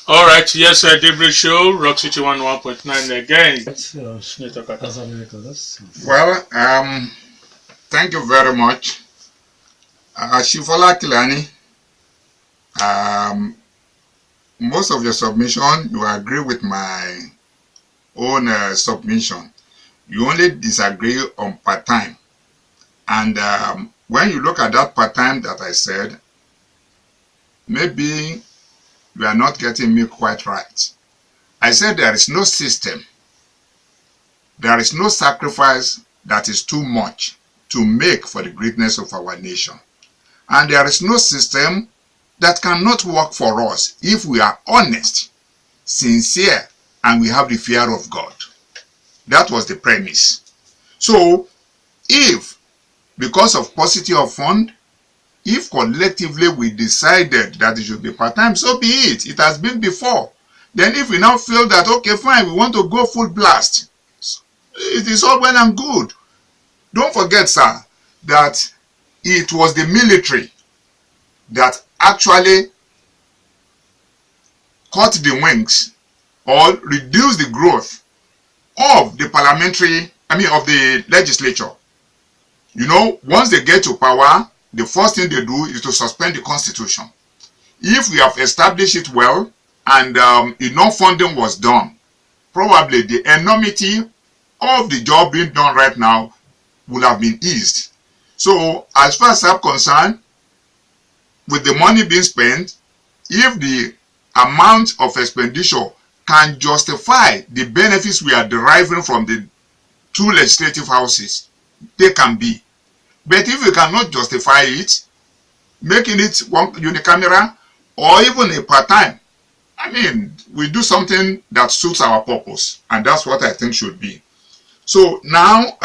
All right, yes, Daybreak Show, Rock City 101.9 again. Well, thank you very much. Shifola Kilani, most of your submission, you agree with my own submission. You only disagree on part-time. And when you look at that part-time that I said, maybe you are not getting me quite right. I said there is no system, there is no sacrifice that is too much to make for the greatness of our nation. And there is no system that cannot work for us if we are honest, sincere, and we have the fear of God. That was the premise. So, if, because of paucity of fund, if collectively we decided that it should be part-time, so be it. It has been before. Then if we now feel that, okay, fine, we want to go full blast, it is all well and good. Don't forget, sir, that it was the military that actually cut the wings or reduced the growth of the of the legislature. You know, once they get to power, the first thing they do is to suspend the constitution. If we have established it well and enough funding was done, probably the enormity of the job being done right now would have been eased. So as far as I'm concerned, with the money being spent, if the amount of expenditure can justify the benefits we are deriving from the two legislative houses, they can be. But if we cannot justify it, making it one unicameral or even a part-time, I mean, we do something that suits our purpose, and that's what I think should be. So now,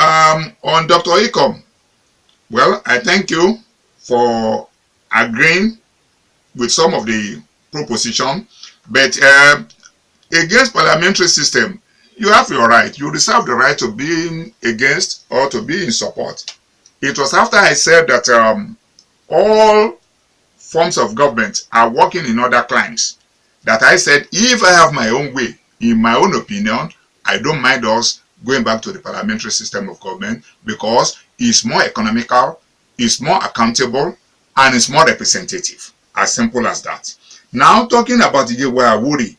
on Dr. Ikom, well, I thank you for agreeing with some of the proposition, but against parliamentary system, you have your right. You reserve the right to be against or to be in support. It was after I said that all forms of government are working in other climes that I said, if I have my own way, in my own opinion, I don't mind us going back to the parliamentary system of government because it's more economical, it's more accountable, and it's more representative. As simple as that. Now, talking about the Awuri,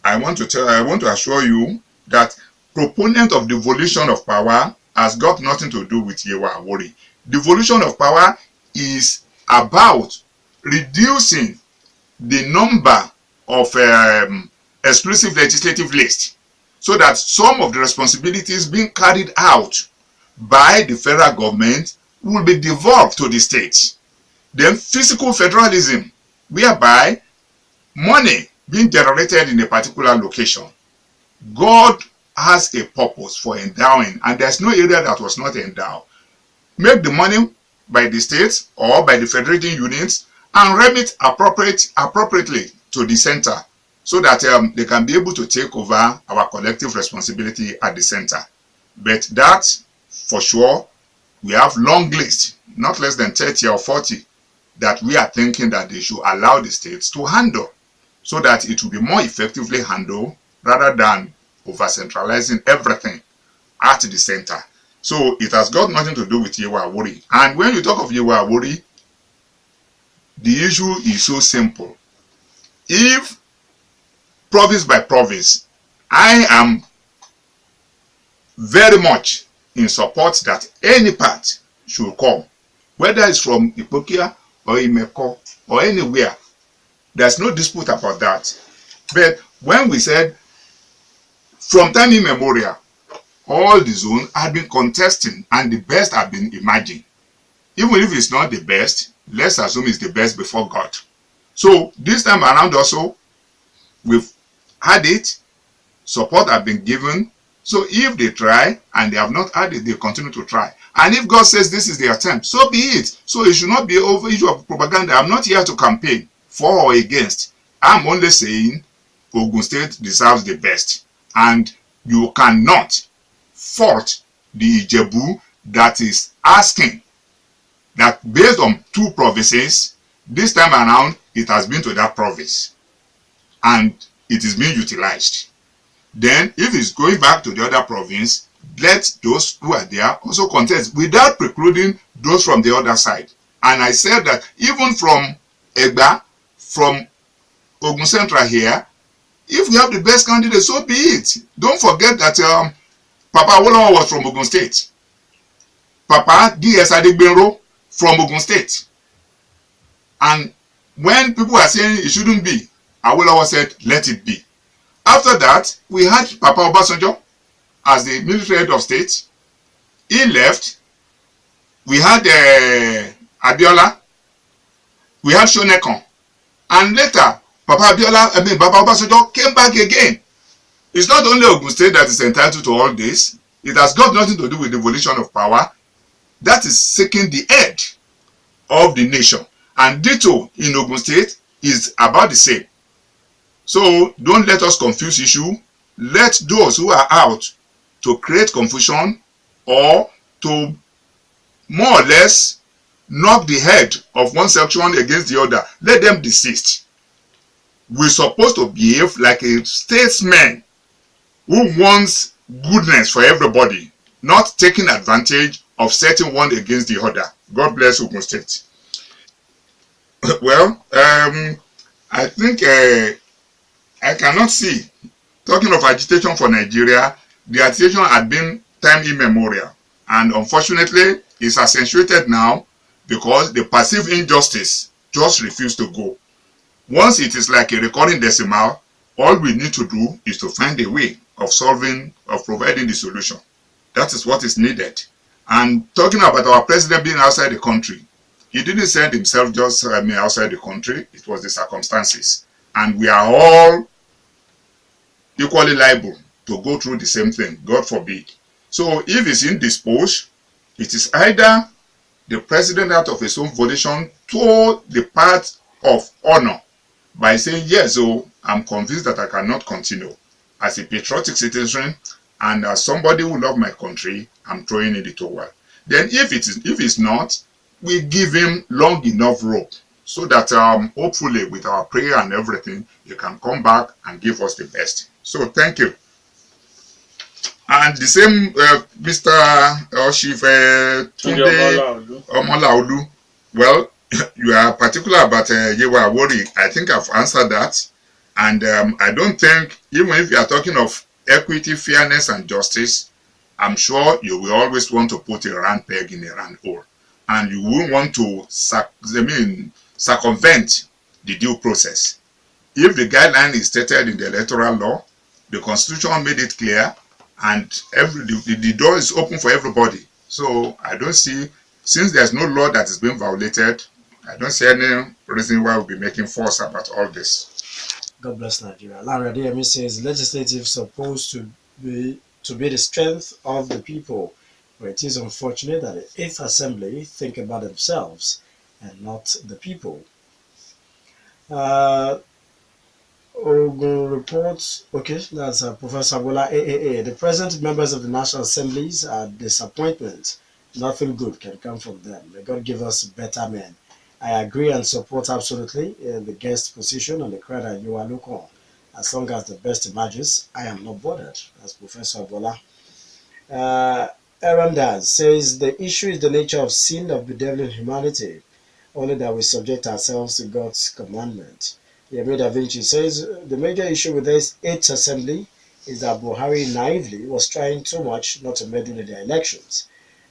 I want to assure you that proponent of devolution of power has got nothing to do with Yewa Awuri. Devolution of power is about reducing the number of exclusive legislative lists so that some of the responsibilities being carried out by the federal government will be devolved to the states. Then physical federalism, whereby money being generated in a particular location. God has a purpose for endowing, and there's no area that was not endowed. Make the money by the states or by the federating units and remit appropriately to the center so that they can be able to take over our collective responsibility at the center. But that, for sure, we have long lists, not less than 30 or 40, that we are thinking that they should allow the states to handle so that it will be more effectively handled rather than over-centralizing everything at the center. So it has got nothing to do with Yewa Awuri. And when you talk of Yewa Awuri, the issue is so simple. If province by province, I am very much in support that any part should come, whether it's from Ipokia or Imeko or anywhere. There's no dispute about that. But when we said from time immemorial, all the zones had been contesting and the best had been emerging. Even if it's not the best, let's assume it's the best before God. So this time around also, we've had it, support have been given. So if they try and they have not had it, they continue to try. And if God says this is the attempt, so be it. So it should not be over issue of propaganda. I'm not here to campaign for or against. I'm only saying Ogun State deserves the best. And you cannot fault the Ijebu, that is asking that based on 2 provinces, this time around it has been to that province and it is being utilized. Then if it's going back to the other province, let those who are there also contest without precluding those from the other side. And I said that even from Egba, from Ogun Central here, if we have the best candidate, so be it. Don't forget that Papa Awolowo was from Ogun State. Papa D.S. Adegbenga from Ogun State. And when people are saying it shouldn't be, Awolowo said, let it be. After that, we had Papa Obasanjo as the military head of state. He left. We had Abiola. We had Shonekon. And later, Papa Obasanjo came back again. It's not only Ogun State that is entitled to all this. It has got nothing to do with the devolution of power. That is seeking the edge of the nation. And ditto in Ogun State is about the same. So don't let us confuse issue. Let those who are out to create confusion or to more or less knock the head of one section against the other, let them desist. We're supposed to behave like a statesman who wants goodness for everybody, not taking advantage of setting one against the other. God bless Ogun State. Well, I think I cannot see. Talking of agitation for Nigeria, the agitation had been time immemorial, and unfortunately, it's accentuated now because the perceived injustice just refused to go. Once it is like a recurring decimal, all we need to do is to find a way of solving, of providing the solution. That is what is needed. And talking about our president being outside the country, he didn't send himself just outside the country. It was the circumstances. And we are all equally liable to go through the same thing, God forbid. So if he's indisposed, it is either the president out of his own volition toward the path of honor by saying, yes, so I'm convinced that I cannot continue. As a patriotic citizen and as somebody who loves my country, I'm throwing in the towel. Then if it's not, we give him long enough rope so that hopefully with our prayer and everything, he can come back and give us the best. So thank you. And the same Mr. Chief Tunde Omolaolu, well, you are particular about Yewa Awori. I think I've answered that. And I don't think, even if you are talking of equity, fairness, and justice, I'm sure you will always want to put a round peg in a round hole. And you won't want to circumvent the due process. If the guideline is stated in the electoral law, the Constitution made it clear, and the door is open for everybody. So I don't see, since there's no law that is being violated, I don't see any reason why we'll be making fuss about all this. God bless Nigeria. Larry Adeyemi says legislative supposed to be the strength of the people, but it is unfortunate that the 8th Assembly think about themselves and not the people. Ogun reports, okay, that's Professor Bola AAA. The present members of the National Assemblies are disappointment. Nothing good can come from them. May God give us better men. I agree and support absolutely the guest position on the credit you are looking. As long as the best emerges, I am not bothered. That's Professor Bola. Aaron Daz says the issue is the nature of sin of bedeviling humanity, only that we subject ourselves to God's commandment. Yemi Da Vinci says the major issue with this 8th Assembly is that Buhari naively was trying too much not to meddle in their elections.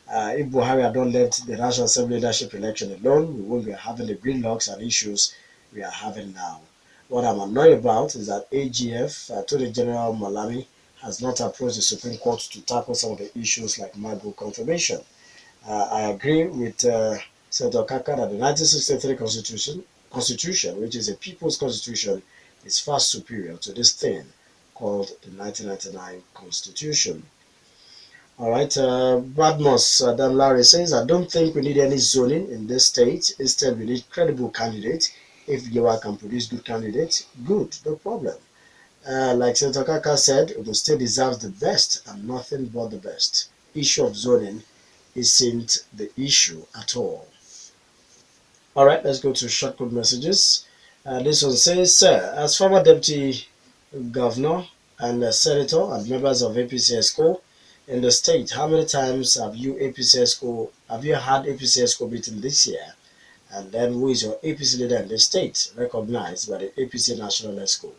If Buhari had not left the National Assembly leadership election alone, we wouldn't be having the gridlocks and issues we are having now. What I'm annoyed about is that AGF, Attorney General Malami, has not approached the Supreme Court to tackle some of the issues like Mago confirmation. I agree with Senator Kaka that the 1963 Constitution, which is a people's constitution, is far superior to this thing called the 1999 Constitution. All right, Badmos Adam Larry says, I don't think we need any zoning in this state. Instead, we need credible candidates. If Yewa can produce good candidates, good, no problem. Like Senator Kaka said, the state deserves the best and nothing but the best. Issue of zoning isn't the issue at all. All right, let's go to short code messages. This one says, Sir, as former deputy governor and a senator and members of APCSCO in the state, how many times have you had APCSCO meeting this year? And then who is your APC leader in the state recognized by the APC National ESCO?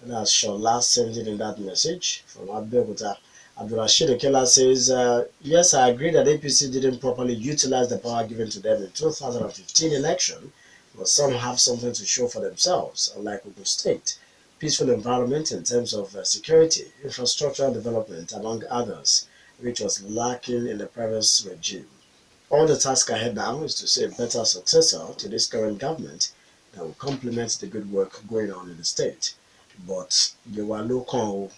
And that's Shola sent it in that message from Abeokuta. Abdurrashid Okela says, yes, I agree that APC didn't properly utilize the power given to them in 2015 election, but some have something to show for themselves, unlike Ogun State. Peaceful environment in terms of security, infrastructural development, among others, which was lacking in the previous regime. All the task ahead now is to see a better successor to this current government that will complement the good work going on in the state. But you are local.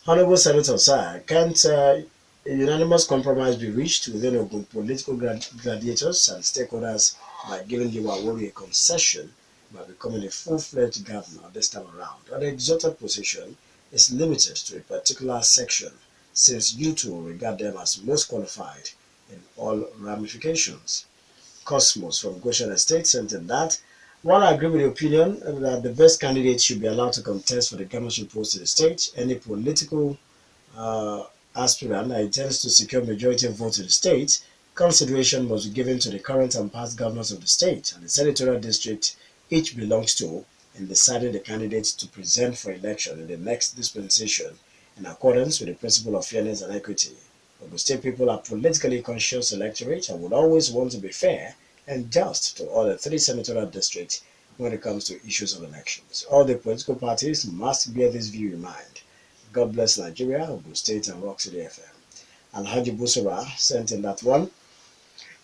Honorable Senator, sir, can't a unanimous compromise be reached within Ogun political gladiators and stakeholders by giving Yewawori a concession by becoming a full-fledged governor this time around? Or the exalted position is limited to a particular section, since you two regard them as most qualified in all ramifications. Cosmos from Goshen Estate sent in that, while I agree with the opinion that the best candidate should be allowed to contest for the governorship post in the state, any political aspirant that intends to secure majority of votes in the state, consideration must be given to the current and past governors of the state and the senatorial district each belongs to in deciding the candidates to present for election in the next dispensation in accordance with the principle of fairness and equity. Ogun State people are politically conscious electorate and would always want to be fair and just to all the three senatorial districts when it comes to issues of elections. All the political parties must bear this view in mind. God bless Nigeria, Ogun State, and Rock City FM. And Haji Busura sent in that one.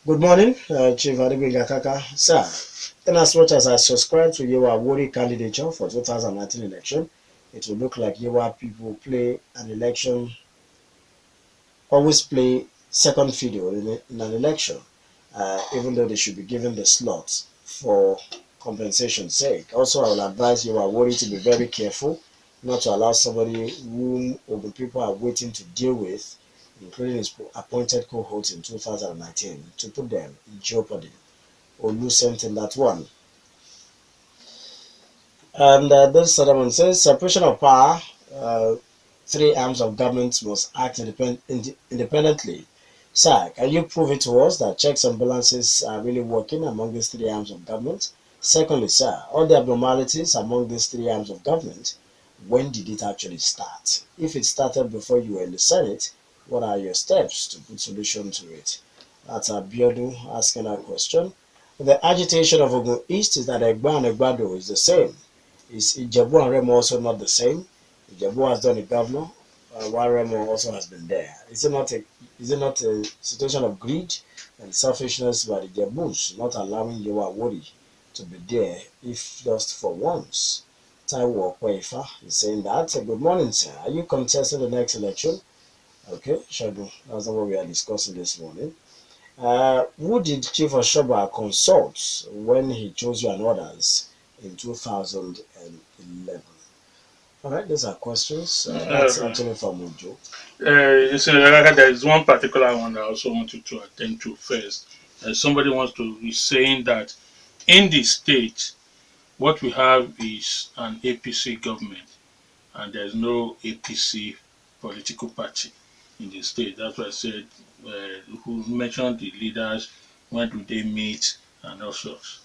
Good morning, Chief Adegbenga Kaka. Sir, in as much as I subscribe to your Wari candidature for 2019 election, it will look like your people play an election, always play second fiddle in an election, even though they should be given the slots for compensation's sake. Also, I will advise you are worried to be very careful not to allow somebody whom the people are waiting to deal with, including his appointed cohorts in 2019, to put them in jeopardy or lose in that one. And this other one says, separation of power, three arms of government must act independently. Sir, can you prove it to us that checks and balances are really working among these three arms of government? Secondly, sir, all the abnormalities among these three arms of government, when did it actually start? If it started before you were in the Senate, what are your steps to put solution to it? That's Ayodo asking that question. The agitation of Ogun East is that Egba and Egbado is the same. Is Ijebu and Remo also not the same? Ijebu has done a governor, while Remo also has been there. Is it not a situation of greed and selfishness by the Jebus not allowing Yewa Wori to be there, if just for once? Taiwo Kweifa is saying that. Good morning, sir. Are you contesting the next election? Okay, Shadow, that's not what we are discussing this morning. Who did Chief Oshoba consult when he chose you and others in 2011? All right, these are questions. That's actually from Ujo. There is one particular one I also wanted to attend to first. Somebody wants to be saying that in the state, what we have is an APC government, and there's no APC political party in the state. That's why I said, who mentioned the leaders, when do they meet, and all sorts.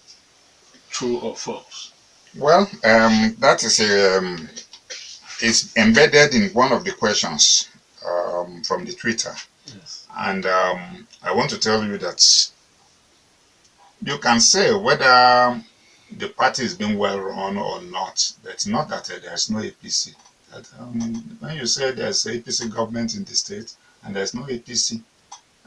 True or false? Well, that is it's embedded in one of the questions from the Twitter. Yes. And I want to tell you that you can say whether the party is being well run or not, but it's not that there's no APC. That, when you say there's APC government in the state and there's no APC,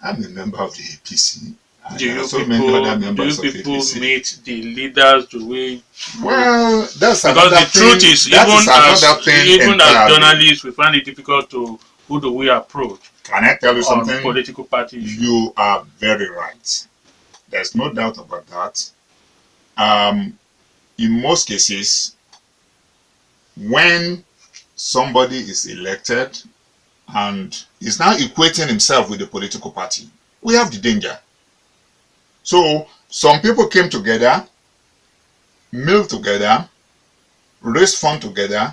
I'm a member of the APC. Do you people meet the leaders the way? Well, that's because the truth is, even as journalists, we find it difficult to who do we approach. Can I tell you something? Political parties. You are very right. There's no doubt about that. In most cases, when somebody is elected and is now equating himself with the political party, we have the danger. So some people came together, milled together, raised funds together,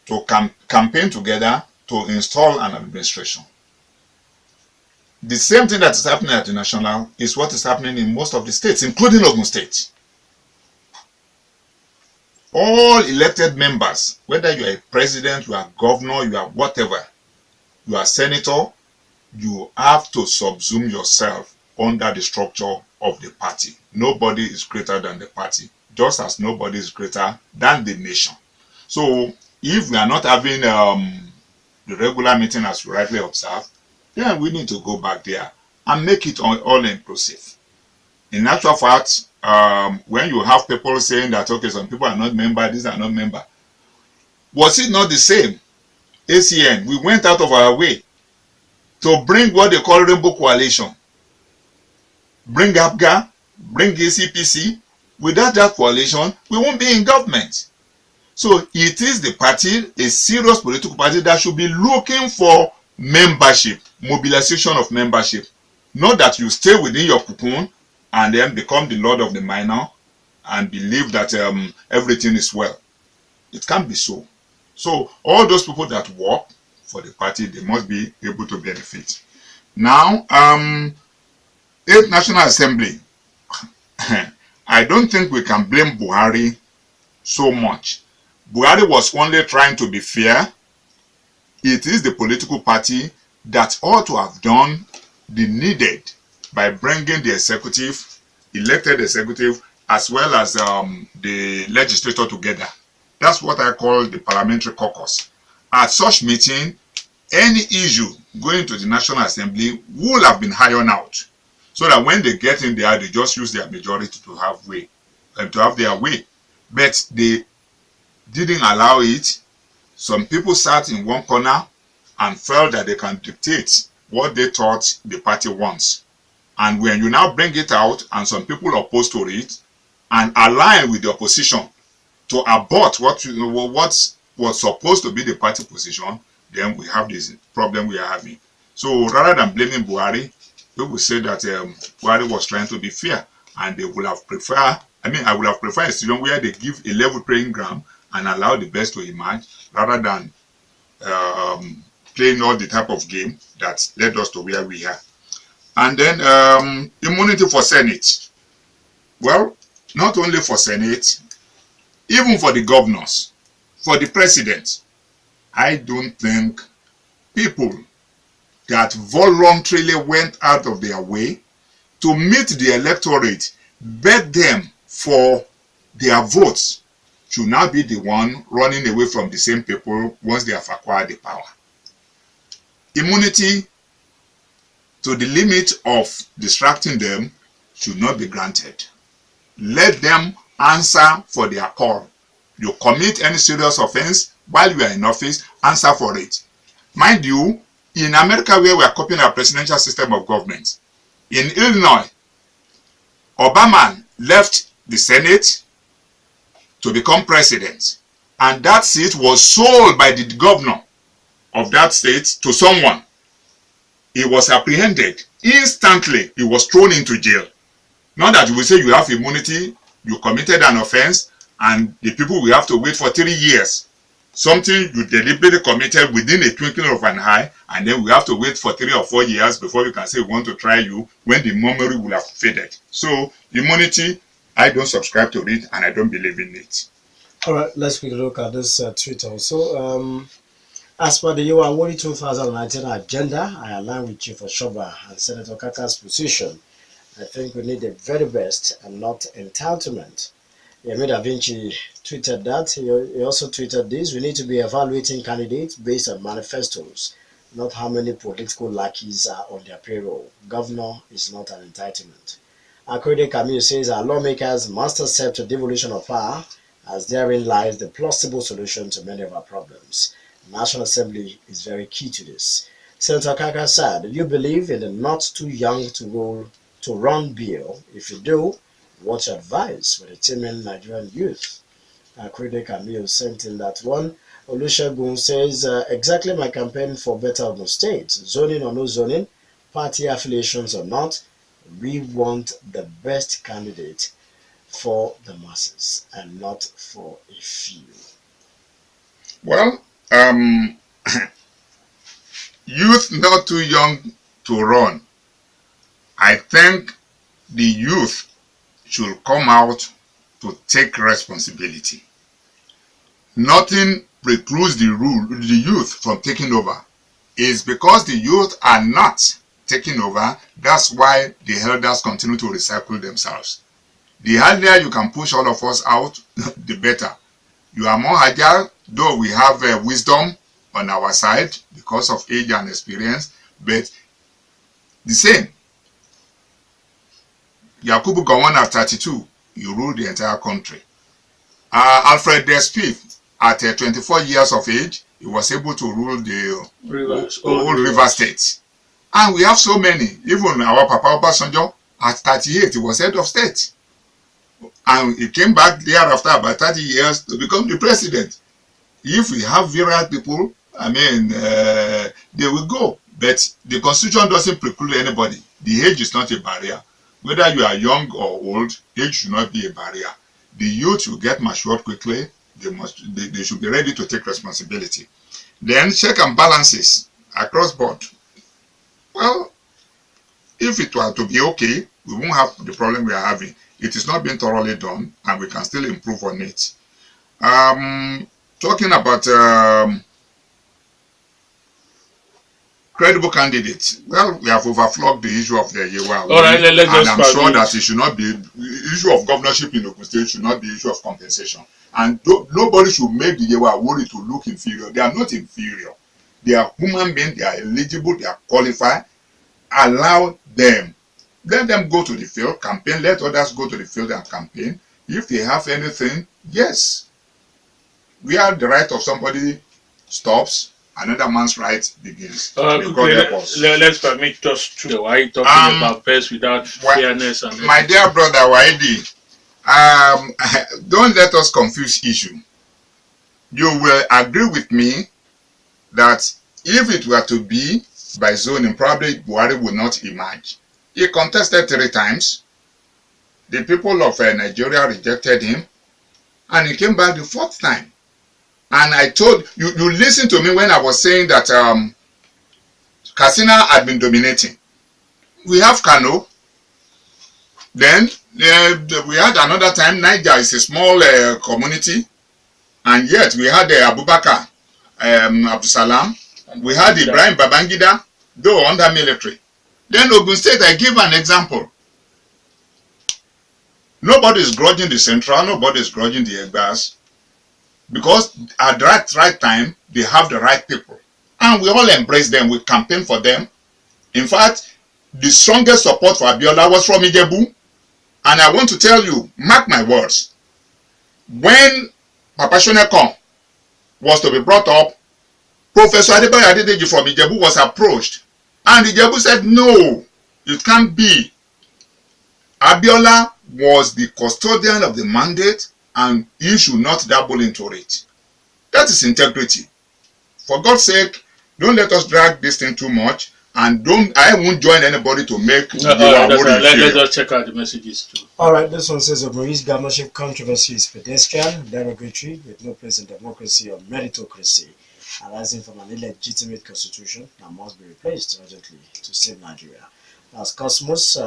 to campaign together to install an administration. The same thing that is happening at the national is what is happening in most of the states, including Ogun State. All elected members, whether you are a president, you are governor, you are whatever, you are senator, you have to subsume yourself under the structure of the party. Nobody is greater than the party, just as nobody is greater than the nation. So if we are not having the regular meeting as you rightly observe, then we need to go back there and make it all inclusive. In actual fact, when you have people saying that, okay, some people are not members, these are not members, was it not the same? ACN, we went out of our way to bring what they call Rainbow Coalition, bring APGA, bring ACPC. Without that coalition, we won't be in government. So it is the party, a serious political party, that should be looking for membership, mobilization of membership. Not that you stay within your cocoon and then become the lord of the minor and believe that everything is well. It can't be so. So all those people that work for the party, they must be able to benefit. Now, 8th National Assembly, I don't think we can blame Buhari so much. Buhari was only trying to be fair. It is the political party that ought to have done the needed by bringing the executive, elected executive, as well as the legislature together. That's what I call the parliamentary caucus. At such meeting, any issue going to the National Assembly will have been ironed out, so that when they get in there, they just use their majority to have their way. But they didn't allow it. Some people sat in one corner and felt that they can dictate what they thought the party wants. And when you now bring it out and some people oppose to it and align with the opposition to abort what was supposed to be the party position, then we have this problem we are having. So rather than blaming Buhari, people say that Buhari was trying to be fair, and they would have preferred, I would have preferred a situation where they give a level playing ground and allow the best to emerge, rather than playing all the type of game that led us to where we are. And then immunity for Senate. Well, not only for Senate, even for the governors, for the president, I don't think people that voluntarily went out of their way to meet the electorate, beg them for their votes, should now be the one running away from the same people once they have acquired the power. Immunity to the limit of distracting them should not be granted. Let them answer for their call. You commit any serious offense while you are in office, answer for it. Mind you, in America, where we are copying our presidential system of government, in Illinois, Obama left the Senate to become president, and that seat was sold by the governor of that state to someone. He was apprehended. Instantly, he was thrown into jail. Not that you will say you have immunity, you committed an offense, and the people will have to wait for 3 years. Something you deliberately committed within a twinkling of an eye, and then we have to wait for 3 or 4 years before you can say we want to try you, when the memory will have faded. So immunity, I don't subscribe to it, and I don't believe in it. All right, let's quickly look at this tweet also. As per the Yowawori 2019 agenda, I align with Chief Oshoba and Senator Kaka's position. I think we need the very best and not entitlement. Yemi Da Vinci tweeted that. He also tweeted this: we need to be evaluating candidates based on manifestos, not how many political lackeys are on their payroll. Governor is not an entitlement. Akrede Camille says our lawmakers must accept a devolution of power, as therein lies the plausible solution to many of our problems. The National Assembly is very key to this. Senator Kaka said, do you believe in the not too young to run bill? If you do, what's your advice for the teeming Nigerian youth? Akrede Camille sent in that one. Olusegun says, exactly my campaign for better Ogun State. Zoning or no zoning, party affiliations or not, we want the best candidate for the masses and not for a few. Well, youth not too young to run. I think the youth should come out to take responsibility. Nothing precludes the youth from taking over. It's because the youth are not taking over, that's why the elders continue to recycle themselves. The earlier you can push all of us out, the better. You are more agile, though we have wisdom on our side because of age and experience, but the same. Yakubu Gowon at 32, you ruled the entire country. Alfred Despith, at 24 years of age, he was able to rule the old River State. And we have so many. Even our Papa Obasanjo, at 38, he was head of state. And he came back thereafter about 30 years to become the president. If we have virile people, I mean, they will go. But the constitution doesn't preclude anybody. The age is not a barrier. Whether you are young or old, age should not be a barrier. The youth will get matured quickly. They should be ready to take responsibility. Then check and balances across board. Well, if it were to be okay, we won't have the problem we are having. It is not being thoroughly done, and we can still improve on it. Talking about credible candidates. Well, we have overflogged the issue of the Yewa. All right, let's and just I'm sure that it should not be the issue of governorship in Ogun State should not be issue of compensation. And nobody should make the Yewa worry to look inferior. They are not inferior. They are human beings. They are eligible. They are qualified. Allow them. Let them go to the field, campaign. Let others go to the field and campaign. If they have anything, yes. We have the right of somebody stops. Another man's right begins. Let's permit us to why talking about best without fairness and my dear brother Waidi, don't let us confuse issue. You will agree with me that if it were to be by zoning, probably Buhari would not emerge. He contested 3 times. The people of Nigeria rejected him, and he came back the 4th time. And I told you, you listened to me when I was saying that Katsina had been dominating. We have Kano. Then we had another time, Niger is a small community. And yet we had Abubakar Abdusalam. We had Ibrahim Babangida, though under military. Then Ogun State, I give an example. Nobody is grudging the Central, nobody is grudging the Egbas. Because at that right time, they have the right people. And we all embrace them, we campaign for them. In fact, the strongest support for Abiola was from Ijebu. And I want to tell you, mark my words, when Papa Shonekon was to be brought up, Professor Adegbenga from Ijebu was approached. And Ijebu said, no, it can't be. Abiola was the custodian of the mandate, and he should not dabble into it. That is integrity. For God's sake, don't let us drag this thing too much, and I won't join anybody to make let's just check out the messages too. Alright, this one says Obui's governorship controversy is pedestrian, derogatory, with no place in democracy or meritocracy, arising from an illegitimate constitution that must be replaced urgently to save Nigeria. As Cosmos,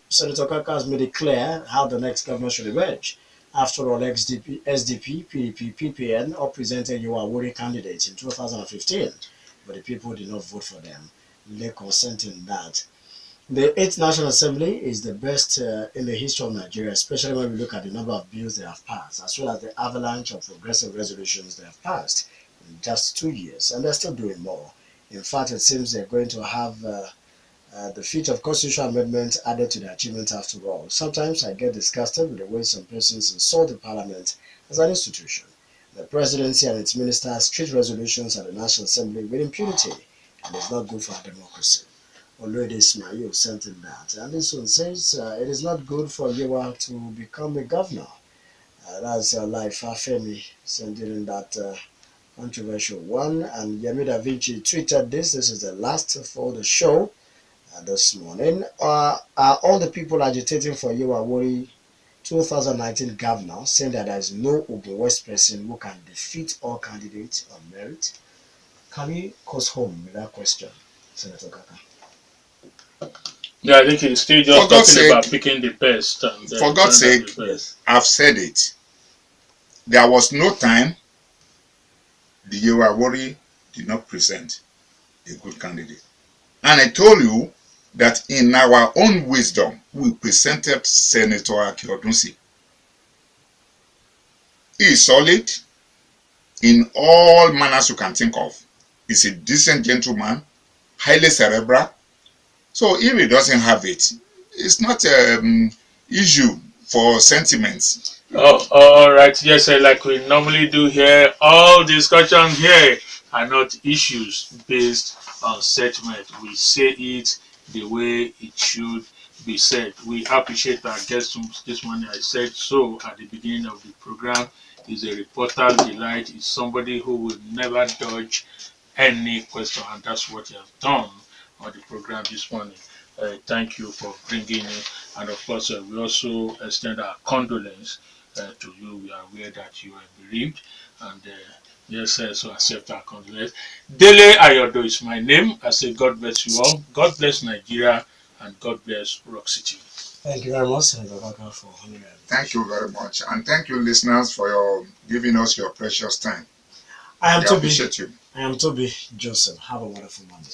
Senator Kaka has made it clear how the next government should emerge. After all, SDP, PDP, PPN all presented Yowawuri candidates in 2015, but the people did not vote for them. They consent in that. The 8th National Assembly is the best in the history of Nigeria, especially when we look at the number of bills they have passed, as well as the avalanche of progressive resolutions they have passed in just 2 years, and they're still doing more. In fact, it seems they're going to have the feat of constitutional amendment added to the achievement after all. Sometimes I get disgusted with the way some persons insult the parliament as an institution. The presidency and its ministers treat resolutions at the National Assembly with impunity, and it's not good for our democracy. Oloyede Ismail sent in that. And this one says it is not good for Yewa to become a governor. That's Life Afemi sending in that controversial one. And Yemi Da Vinci tweeted this. This is the last for the show. this morning. Are all the people agitating for Yewawori 2019 governor saying that there is no Ogun West person who can defeat all candidates on merit? Can we cause home with that question, Senator Kaka? Yeah, I think he's still just talking about picking the best. And, for God's sake, Yes. I've said it. There was no time the Yewawori did not present a good candidate. And I told you that in our own wisdom, we presented Senator Ayodo. He is solid in all manners you can think of. He's a decent gentleman, highly cerebral. So if he doesn't have it, it's not an issue for sentiments. Oh, all right. Yes, like we normally do here, all discussions here are not issues based on sentiment. We say it the way it should be said. We appreciate our guest this morning. I said so at the beginning of the program. He's a reporter's delight. He's somebody who will never dodge any question, and that's what he has done on the program this morning. Thank you for bringing it, and of course, we also extend our condolence to you. We are aware that you are bereaved, and yes, so accept our condolence. Dele Ayodo is my name. I say God bless you all. God bless Nigeria, and God bless Rock City. Thank you very much, Senator Kaka, for honoring us. Thank you very much. And thank you, listeners, for your giving us your precious time. I am We Tobi. appreciate you. I am Tobi Joseph. Have a wonderful Monday.